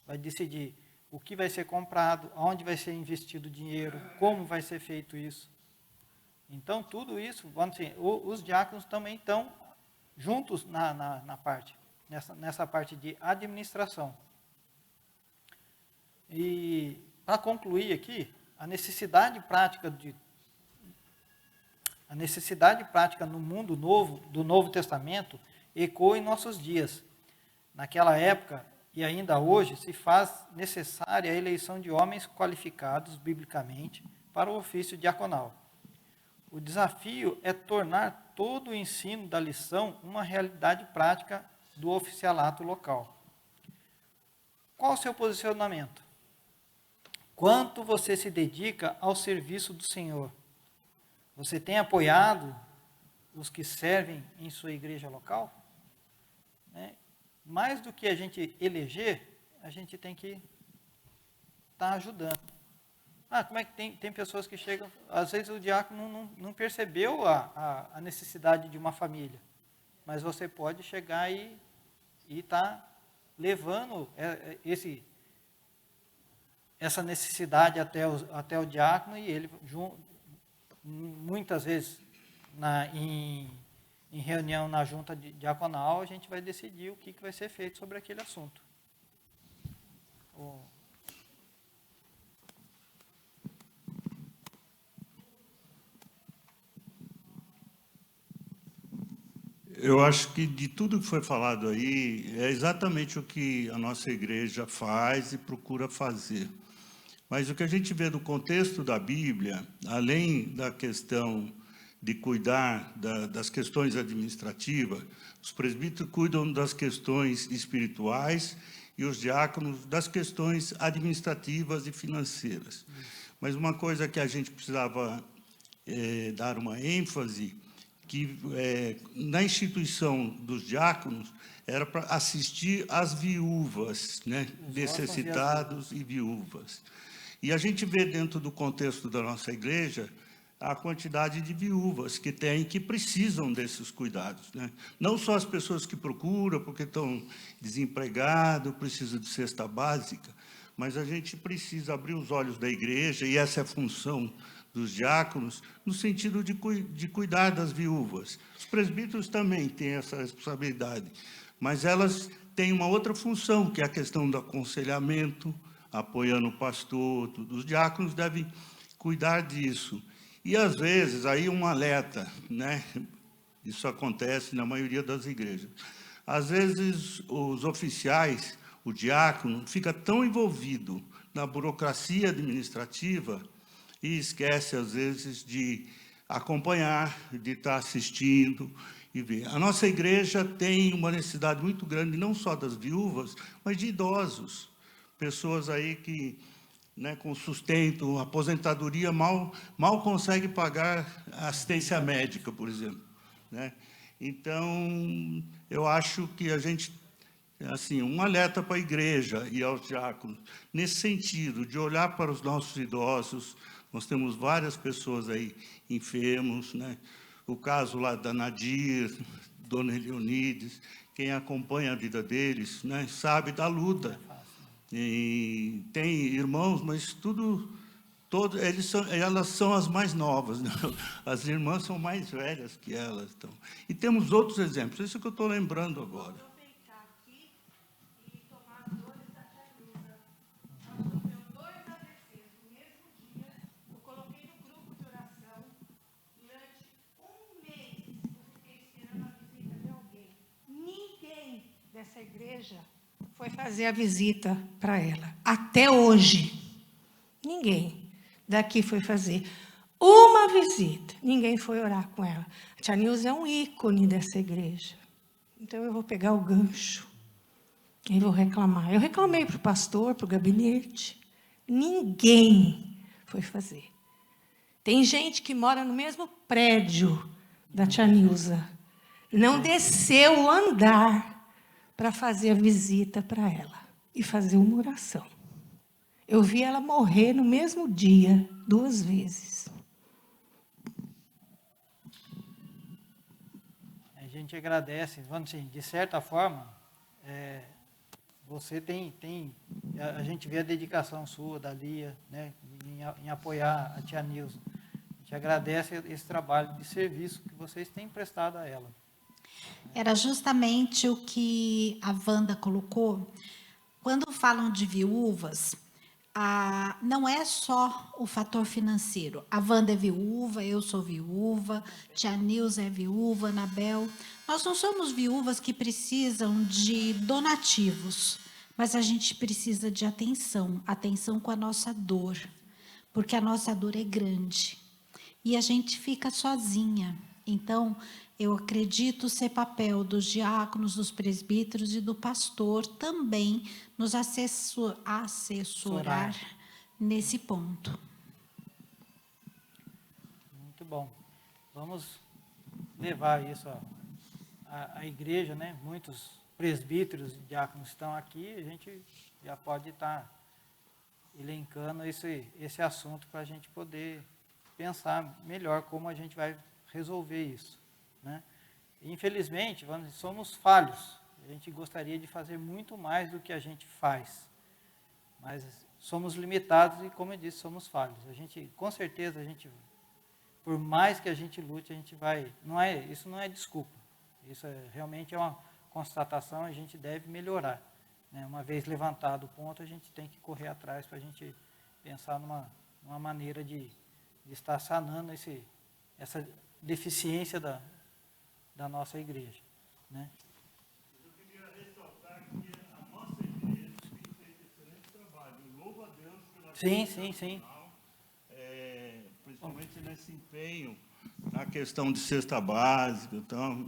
vai decidir o que vai ser comprado, onde vai ser investido o dinheiro, como vai ser feito isso. Então, tudo isso, vamos dizer, os diáconos também estão juntos na parte. Nessa parte de administração. E, para concluir aqui, a necessidade prática no mundo novo, do Novo Testamento, ecoa em nossos dias. Naquela época, e ainda hoje, se faz necessária a eleição de homens qualificados, biblicamente, para o ofício diaconal. O desafio é tornar todo o ensino da lição uma realidade prática do oficialato local. Qual o seu posicionamento? quanto você se dedica ao serviço do Senhor. Você tem apoiado os que servem em sua igreja local? Né? Mais do que a gente eleger, a gente tem que estar ajudando. Como é que tem pessoas que chegam, às vezes o diácono não percebeu a necessidade de uma família, mas você pode chegar e estar levando essa necessidade até o diácono, e ele, muitas vezes, em reunião na junta diaconal, a gente vai decidir o que vai ser feito sobre aquele assunto. Eu acho que de tudo que foi falado aí, é exatamente o que a nossa igreja faz e procura fazer. Mas o que a gente vê no contexto da Bíblia, além da questão de cuidar das questões administrativas, os presbíteros cuidam das questões espirituais e os diáconos das questões administrativas e financeiras. Mas uma coisa que a gente precisava dar uma ênfase, que na instituição dos diáconos era para assistir às viúvas, né, necessitados e viúvas. E a gente vê dentro do contexto da nossa igreja a quantidade de viúvas que precisam desses cuidados, né? Não só as pessoas que procuram porque estão desempregados, precisam de cesta básica, mas a gente precisa abrir os olhos da igreja, e essa é a função dos diáconos, no sentido de cuidar das viúvas. Os presbíteros também têm essa responsabilidade, mas elas têm uma outra função, que é a questão do aconselhamento, apoiando o pastor. Os diáconos devem cuidar disso. E, às vezes, aí um alerta, né? Isso acontece na maioria das igrejas. Às vezes, os oficiais, o diácono, fica tão envolvido na burocracia administrativa e esquece, às vezes, de acompanhar, de estar assistindo e ver. A nossa igreja tem uma necessidade muito grande, não só das viúvas, mas de idosos. Pessoas aí que, né, com sustento, aposentadoria, mal consegue pagar assistência médica, por exemplo, né? Então, eu acho que a gente, assim, um alerta para a igreja e aos diáconos, nesse sentido, de olhar para os nossos idosos. Nós temos várias pessoas aí enfermos, né? O caso lá da Nadir, Dona Leonides, quem acompanha a vida deles, né, sabe da luta. E tem irmãos, mas elas são as mais novas, né? As irmãs são mais velhas que elas. Então. E temos outros exemplos, isso que eu estou lembrando agora. Dessa igreja foi fazer a visita para ela. Até hoje, ninguém daqui foi fazer uma visita. Ninguém foi orar com ela. A tia Nilza é um ícone dessa igreja. Então, eu vou pegar o gancho e vou reclamar. Eu reclamei para o pastor, para o gabinete. Ninguém foi fazer. Tem gente que mora no mesmo prédio da tia Nilza. Não desceu o andar para fazer a visita para ela e fazer uma oração. Eu vi ela morrer no mesmo dia, 2 vezes. A gente agradece, vamos assim, de certa forma, você a gente vê a dedicação sua, da Lia, né, em apoiar a tia Nilza. A gente agradece esse trabalho de serviço que vocês têm prestado a ela. Era justamente o que a Wanda colocou. Quando falam de viúvas, não é só o fator financeiro. A Wanda é viúva, eu sou viúva, tia Nilza é viúva, Anabel. Nós não somos viúvas que precisam de donativos, mas a gente precisa de atenção com a nossa dor, porque a nossa dor é grande e a gente fica sozinha. Então, eu acredito ser papel dos diáconos, dos presbíteros e do pastor também nos assessorar nesse ponto. Muito bom. Vamos levar isso à igreja, né? Muitos presbíteros e diáconos estão aqui, a gente já pode estar elencando esse assunto para a gente poder pensar melhor como a gente vai resolver isso, né? Infelizmente, somos falhos. A gente gostaria de fazer muito mais do que a gente faz, mas somos limitados e, como eu disse, somos falhos. Com certeza, por mais que a gente lute, a gente vai. Isso não é desculpa. Isso realmente é uma constatação. A gente deve melhorar, né? Uma vez levantado o ponto, a gente tem que correr atrás para a gente pensar numa maneira de estar sanando essa deficiência da nossa igreja, né? Eu queria ressaltar que a nossa igreja tem feito excelente trabalho. Eu louvo a Deus pela Sim. Principalmente nesse empenho na questão de cesta básica. Então,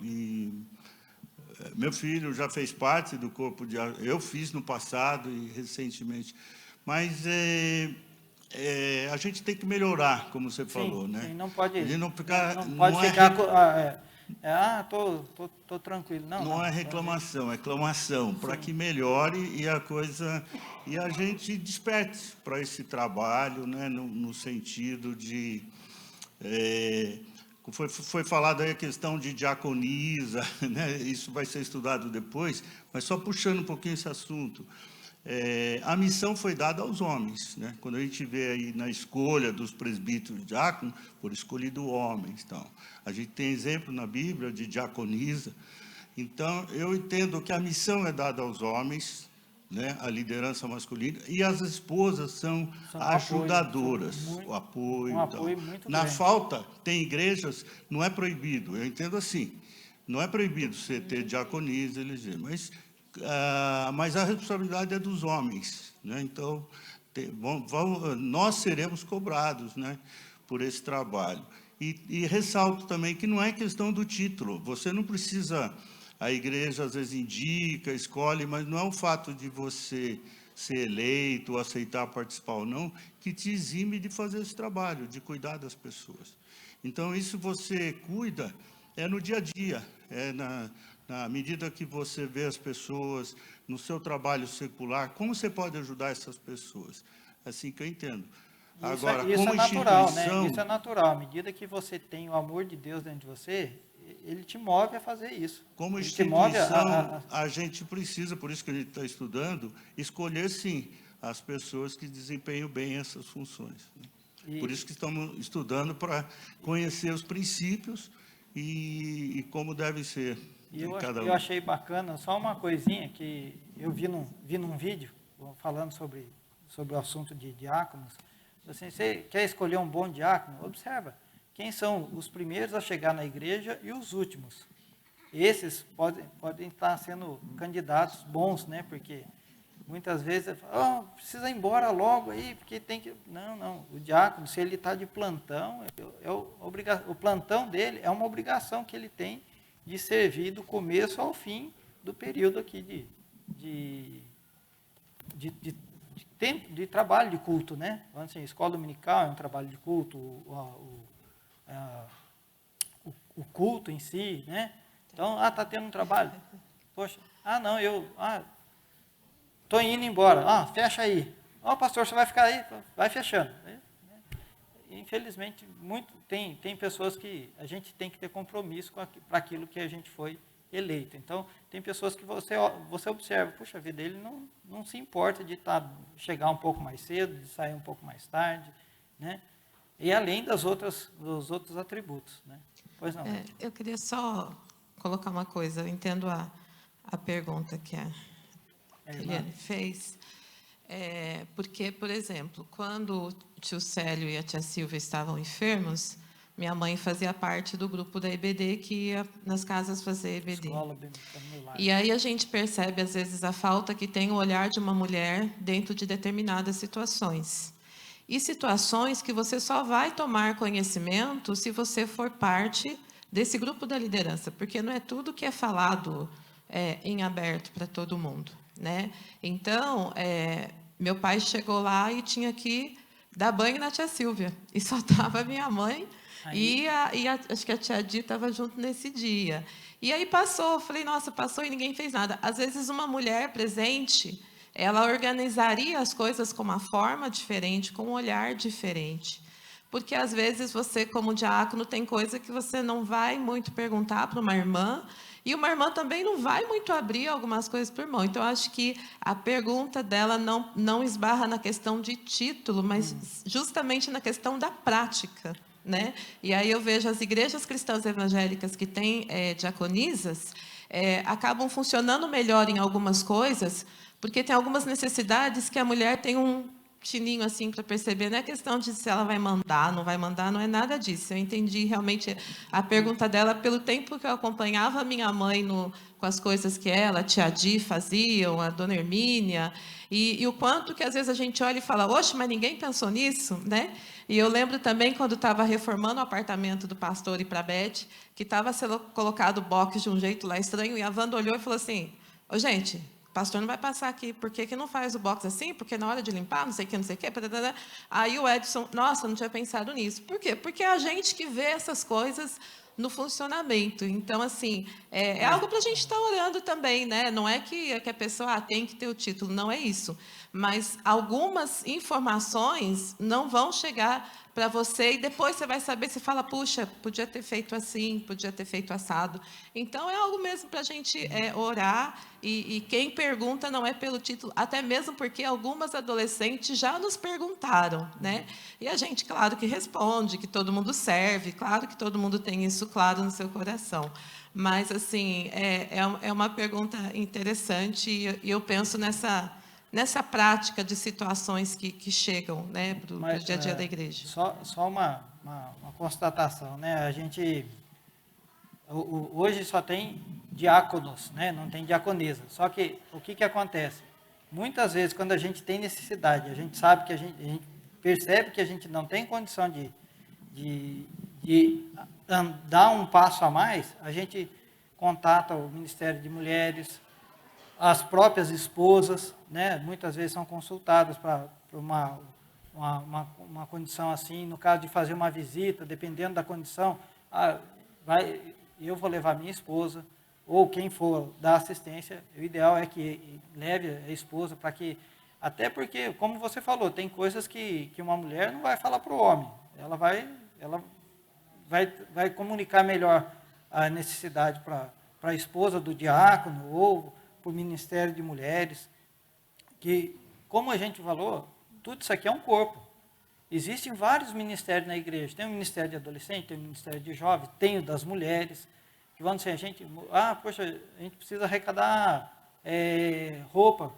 meu filho já fez parte do corpo de... Eu fiz no passado e recentemente. Mas a gente tem que melhorar, como você falou, né? Sim, não pode ficar tô tranquilo. Não é reclamação, é clamação, para que melhore e a gente desperte para esse trabalho, né, no sentido de... foi falado aí a questão de diaconisa, né, isso vai ser estudado depois, mas só puxando um pouquinho esse assunto. A missão foi dada aos homens, né? Quando a gente vê aí na escolha dos presbíteros diáconos, foram escolhidos homens. Então, a gente tem exemplo na Bíblia de diaconisa. Então, eu entendo que a missão é dada aos homens, né? A liderança masculina, e as esposas são ajudadoras, o apoio. Um apoio muito na grande. falta, tem igrejas, não é proibido, eu entendo assim, não é proibido você ter diaconisa, eleger, mas a responsabilidade é dos homens, né? Então, nós seremos cobrados, né, por esse trabalho. E ressalto também que não é questão do título, você não precisa, a igreja às vezes indica, escolhe, mas não é o fato de você ser eleito, aceitar participar ou não, que te exime de fazer esse trabalho, de cuidar das pessoas. Então, isso você cuida no dia a dia, na medida que você vê as pessoas no seu trabalho secular, como você pode ajudar essas pessoas? É assim que eu entendo. Agora, isso como é natural, instituição... né? Isso é natural. À medida que você tem o amor de Deus dentro de você, ele te move a fazer isso. Como ele instituição, a gente precisa, por isso que a gente está estudando, escolher, sim, as pessoas que desempenham bem essas funções. Por isso que estamos estudando para conhecer os princípios e como deve ser. Eu achei bacana, só uma coisinha que eu vi num vídeo falando sobre o assunto de diáconos. Assim, você quer escolher um bom diácono? Observa quem são os primeiros a chegar na igreja e os últimos. Esses podem estar sendo candidatos bons, né? Porque muitas vezes precisa ir embora logo aí, porque tem que... Não. O diácono, se ele está de plantão, o plantão dele é uma obrigação que ele tem de servir do começo ao fim do período aqui de trabalho de culto, né? Assim, escola dominical é um trabalho de culto, o culto em si, né? Então, está tendo um trabalho. Poxa, estou indo embora. Fecha aí. Pastor, você vai ficar aí? Vai fechando. Infelizmente, tem pessoas que a gente tem que ter compromisso para aquilo que a gente foi eleito. Então, tem pessoas que você observa, puxa vida, ele não se importa de chegar um pouco mais cedo, de sair um pouco mais tarde, né? E além dos outros atributos, né? Pois não. Eu queria só colocar uma coisa, eu entendo a pergunta que a Eliane fez. Porque, por exemplo, quando o tio Célio e a tia Silvia estavam enfermos, minha mãe fazia parte do grupo da EBD que ia nas casas fazer EBD. E aí a gente percebe, às vezes, a falta que tem o olhar de uma mulher dentro de determinadas situações. E situações que você só vai tomar conhecimento se você for parte desse grupo da liderança, porque não é tudo que é falado em aberto para todo mundo, né? Então, meu pai chegou lá e tinha que dar banho na tia Silvia. E só estava minha mãe acho que a tia Di estava junto nesse dia. E aí passou, eu falei, nossa, passou e ninguém fez nada. Às vezes, uma mulher presente, ela organizaria as coisas com uma forma diferente, com um olhar diferente. Porque, às vezes, você, como diácono, tem coisa que você não vai muito perguntar para uma irmã, e uma irmã também não vai muito abrir algumas coisas para o irmão. Então, acho que a pergunta dela não esbarra na questão de título, mas justamente na questão da prática, né? E aí eu vejo as igrejas cristãs evangélicas que têm diaconisas, acabam funcionando melhor em algumas coisas, porque tem algumas necessidades que a mulher tem um chininho assim para perceber. Não é questão de se ela vai mandar, não vai mandar, não é nada disso. Eu entendi realmente a pergunta dela pelo tempo que eu acompanhava a minha mãe com as coisas que ela, a tia Di faziam, a dona Hermínia, e o quanto que às vezes a gente olha e fala, oxe, mas ninguém pensou nisso, né? E eu lembro também quando estava reformando o apartamento do pastor e para a Beth, que estava sendo colocado o box de um jeito lá estranho, e a Wanda olhou e falou assim, ô gente, o pastor não vai passar aqui, por que não faz o box assim? Porque na hora de limpar, não sei o que. Aí o Edson, nossa, não tinha pensado nisso. Por quê? Porque é a gente que vê essas coisas no funcionamento. Então, assim, é algo para a gente estar olhando também, né? Não é que a pessoa tem que ter o título, não é isso. Mas algumas informações não vão chegar para você e depois você vai saber, você fala, puxa, podia ter feito assim, podia ter feito assado. Então, é algo mesmo para a gente orar e quem pergunta não é pelo título, até mesmo porque algumas adolescentes já nos perguntaram, né? E a gente, claro que responde, que todo mundo serve, claro que todo mundo tem isso claro no seu coração. Mas, assim, é uma pergunta interessante e eu penso nessa prática de situações que chegam, né, para o dia a dia da igreja. Só uma constatação, né? A gente hoje só tem diáconos, né? Não tem diaconisa. Só que o que acontece? Muitas vezes, quando a gente tem necessidade, a gente sabe que a gente percebe que a gente não tem condição de dar um passo a mais, a gente contata o Ministério de Mulheres, as próprias esposas, né, muitas vezes são consultadas para uma condição assim, no caso de fazer uma visita, dependendo da condição, eu vou levar minha esposa, ou quem for dar assistência, o ideal é que leve a esposa, para que, até porque, como você falou, tem coisas que uma mulher não vai falar para o homem, ela vai comunicar melhor a necessidade para a esposa do diácono, ou para o Ministério de Mulheres, que, como a gente falou, tudo isso aqui é um corpo. Existem vários ministérios na igreja. Tem o Ministério de Adolescente, tem o Ministério de Jovens, tem o das Mulheres, que vão dizer, poxa, a gente precisa arrecadar roupa.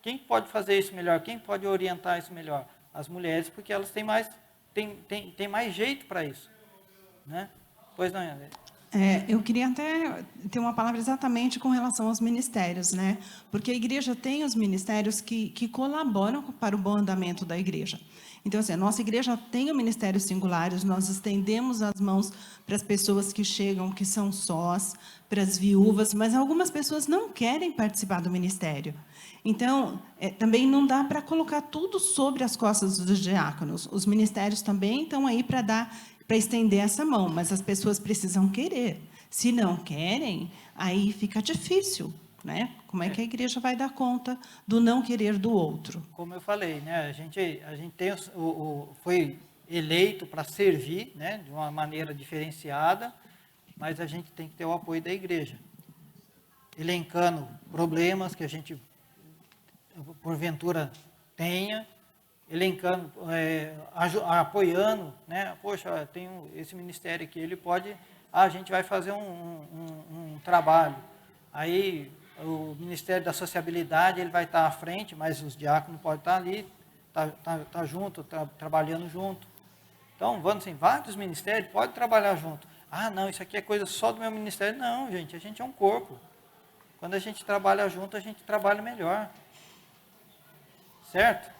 Quem pode fazer isso melhor? Quem pode orientar isso melhor? As mulheres, porque elas têm mais jeito para isso. Né? Pois não, André? Eu queria até ter uma palavra exatamente com relação aos ministérios, né? Porque a igreja tem os ministérios que colaboram para o bom andamento da igreja. Então, assim, a nossa igreja tem o ministério singulares, nós estendemos as mãos para as pessoas que chegam, que são sós, para as viúvas, mas algumas pessoas não querem participar do ministério. Então, também não dá para colocar tudo sobre as costas dos diáconos. Os ministérios também estão aí para estender essa mão, mas as pessoas precisam querer. Se não querem, aí fica difícil, né? Como é que a igreja vai dar conta do não querer do outro? Como eu falei, né? A gente tem foi eleito para servir, né? De uma maneira diferenciada, mas a gente tem que ter o apoio da igreja, elencando problemas que a gente porventura tenha, elencando, apoiando, né? Poxa, tem esse ministério aqui, ele pode, a gente vai fazer um trabalho. Aí o Ministério da Sociabilidade, ele vai estar à frente, mas os diáconos podem estar ali, tá junto, trabalhando junto. Então, vamos assim, vários ministérios podem trabalhar junto. Ah, não, isso aqui é coisa só do meu ministério. Não, gente, a gente é um corpo. Quando a gente trabalha junto, a gente trabalha melhor. Certo?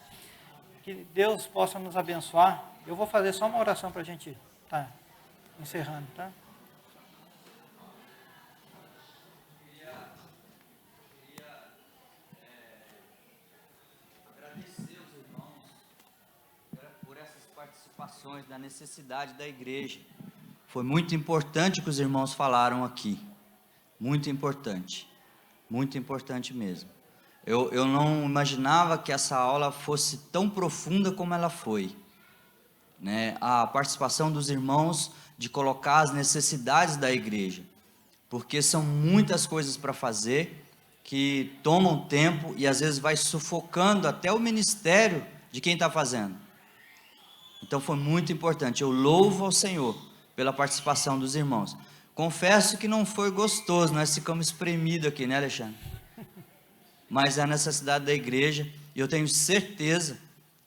Que Deus possa nos abençoar. Eu vou fazer só uma oração para a gente estar encerrando, tá? Agradecer os irmãos questões da necessidade da igreja. Foi muito importante o que os irmãos falaram aqui. Muito importante mesmo. Eu não imaginava que essa aula fosse tão profunda como ela foi, né? A participação dos irmãos de colocar as necessidades da igreja, porque são muitas coisas para fazer, que tomam tempo e às vezes vai sufocando até o ministério de quem está fazendo. Então foi muito importante. Eu louvo ao Senhor pela participação dos irmãos. Confesso que não foi gostoso, nós ficamos espremidos aqui, né, Alexandre? Mas é a necessidade da igreja, e eu tenho certeza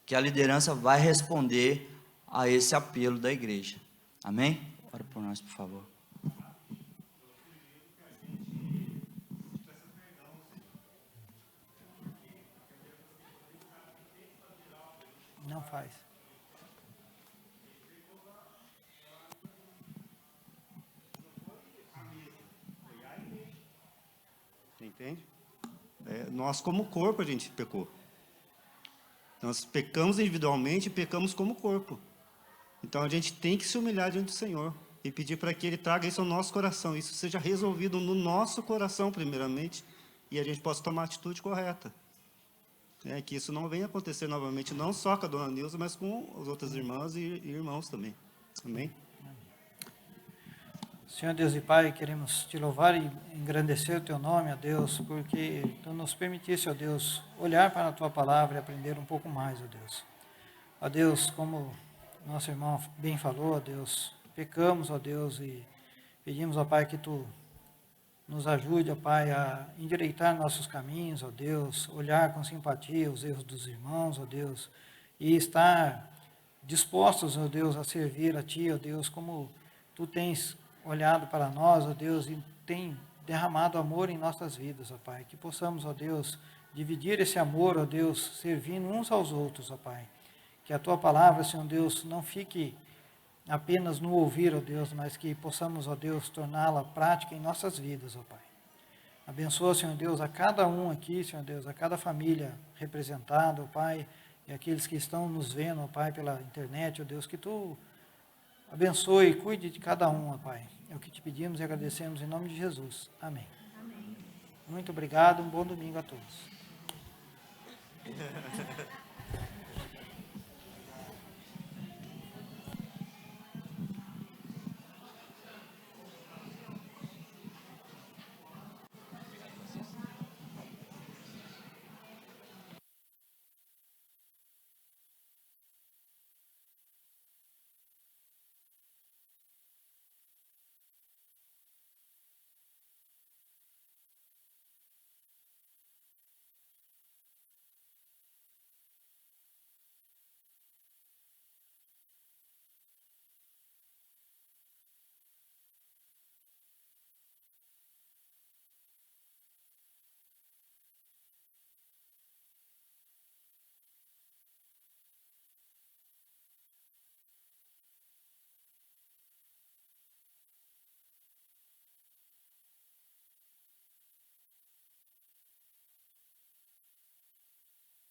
que a liderança vai responder a esse apelo da igreja. Amém? Ora por nós, por favor. Não faz. Entende? Nós, como corpo, a gente pecou. Nós pecamos individualmente e pecamos como corpo. Então, a gente tem que se humilhar diante do Senhor e pedir para que Ele traga isso ao nosso coração, isso seja resolvido no nosso coração, primeiramente, e a gente possa tomar a atitude correta. Que isso não venha acontecer novamente, não só com a dona Nilza, mas com as outras irmãs e irmãos também. Amém? Senhor Deus e Pai, queremos te louvar e engrandecer o teu nome, ó Deus, porque tu nos permitisse, ó Deus, olhar para a tua palavra e aprender um pouco mais, ó Deus. Ó Deus, como nosso irmão bem falou, ó Deus, pecamos, ó Deus, e pedimos, ó Pai, que tu nos ajude, ó Pai, a endireitar nossos caminhos, ó Deus, olhar com simpatia os erros dos irmãos, ó Deus, e estar dispostos, ó Deus, a servir a Ti, ó Deus, como Tu tens olhado para nós, ó Deus, e tem derramado amor em nossas vidas, ó Pai. Que possamos, ó Deus, dividir esse amor, ó Deus, servindo uns aos outros, ó Pai. Que a Tua palavra, Senhor Deus, não fique apenas no ouvir, ó Deus, mas que possamos, ó Deus, torná-la prática em nossas vidas, ó Pai. Abençoa, Senhor Deus, a cada um aqui, Senhor Deus, a cada família representada, ó Pai, e aqueles que estão nos vendo, ó Pai, pela internet, ó Deus, que Tu abençoe e cuide de cada um, ó Pai. É o que te pedimos e agradecemos em nome de Jesus. Amém. Amém. Muito obrigado, um bom domingo a todos.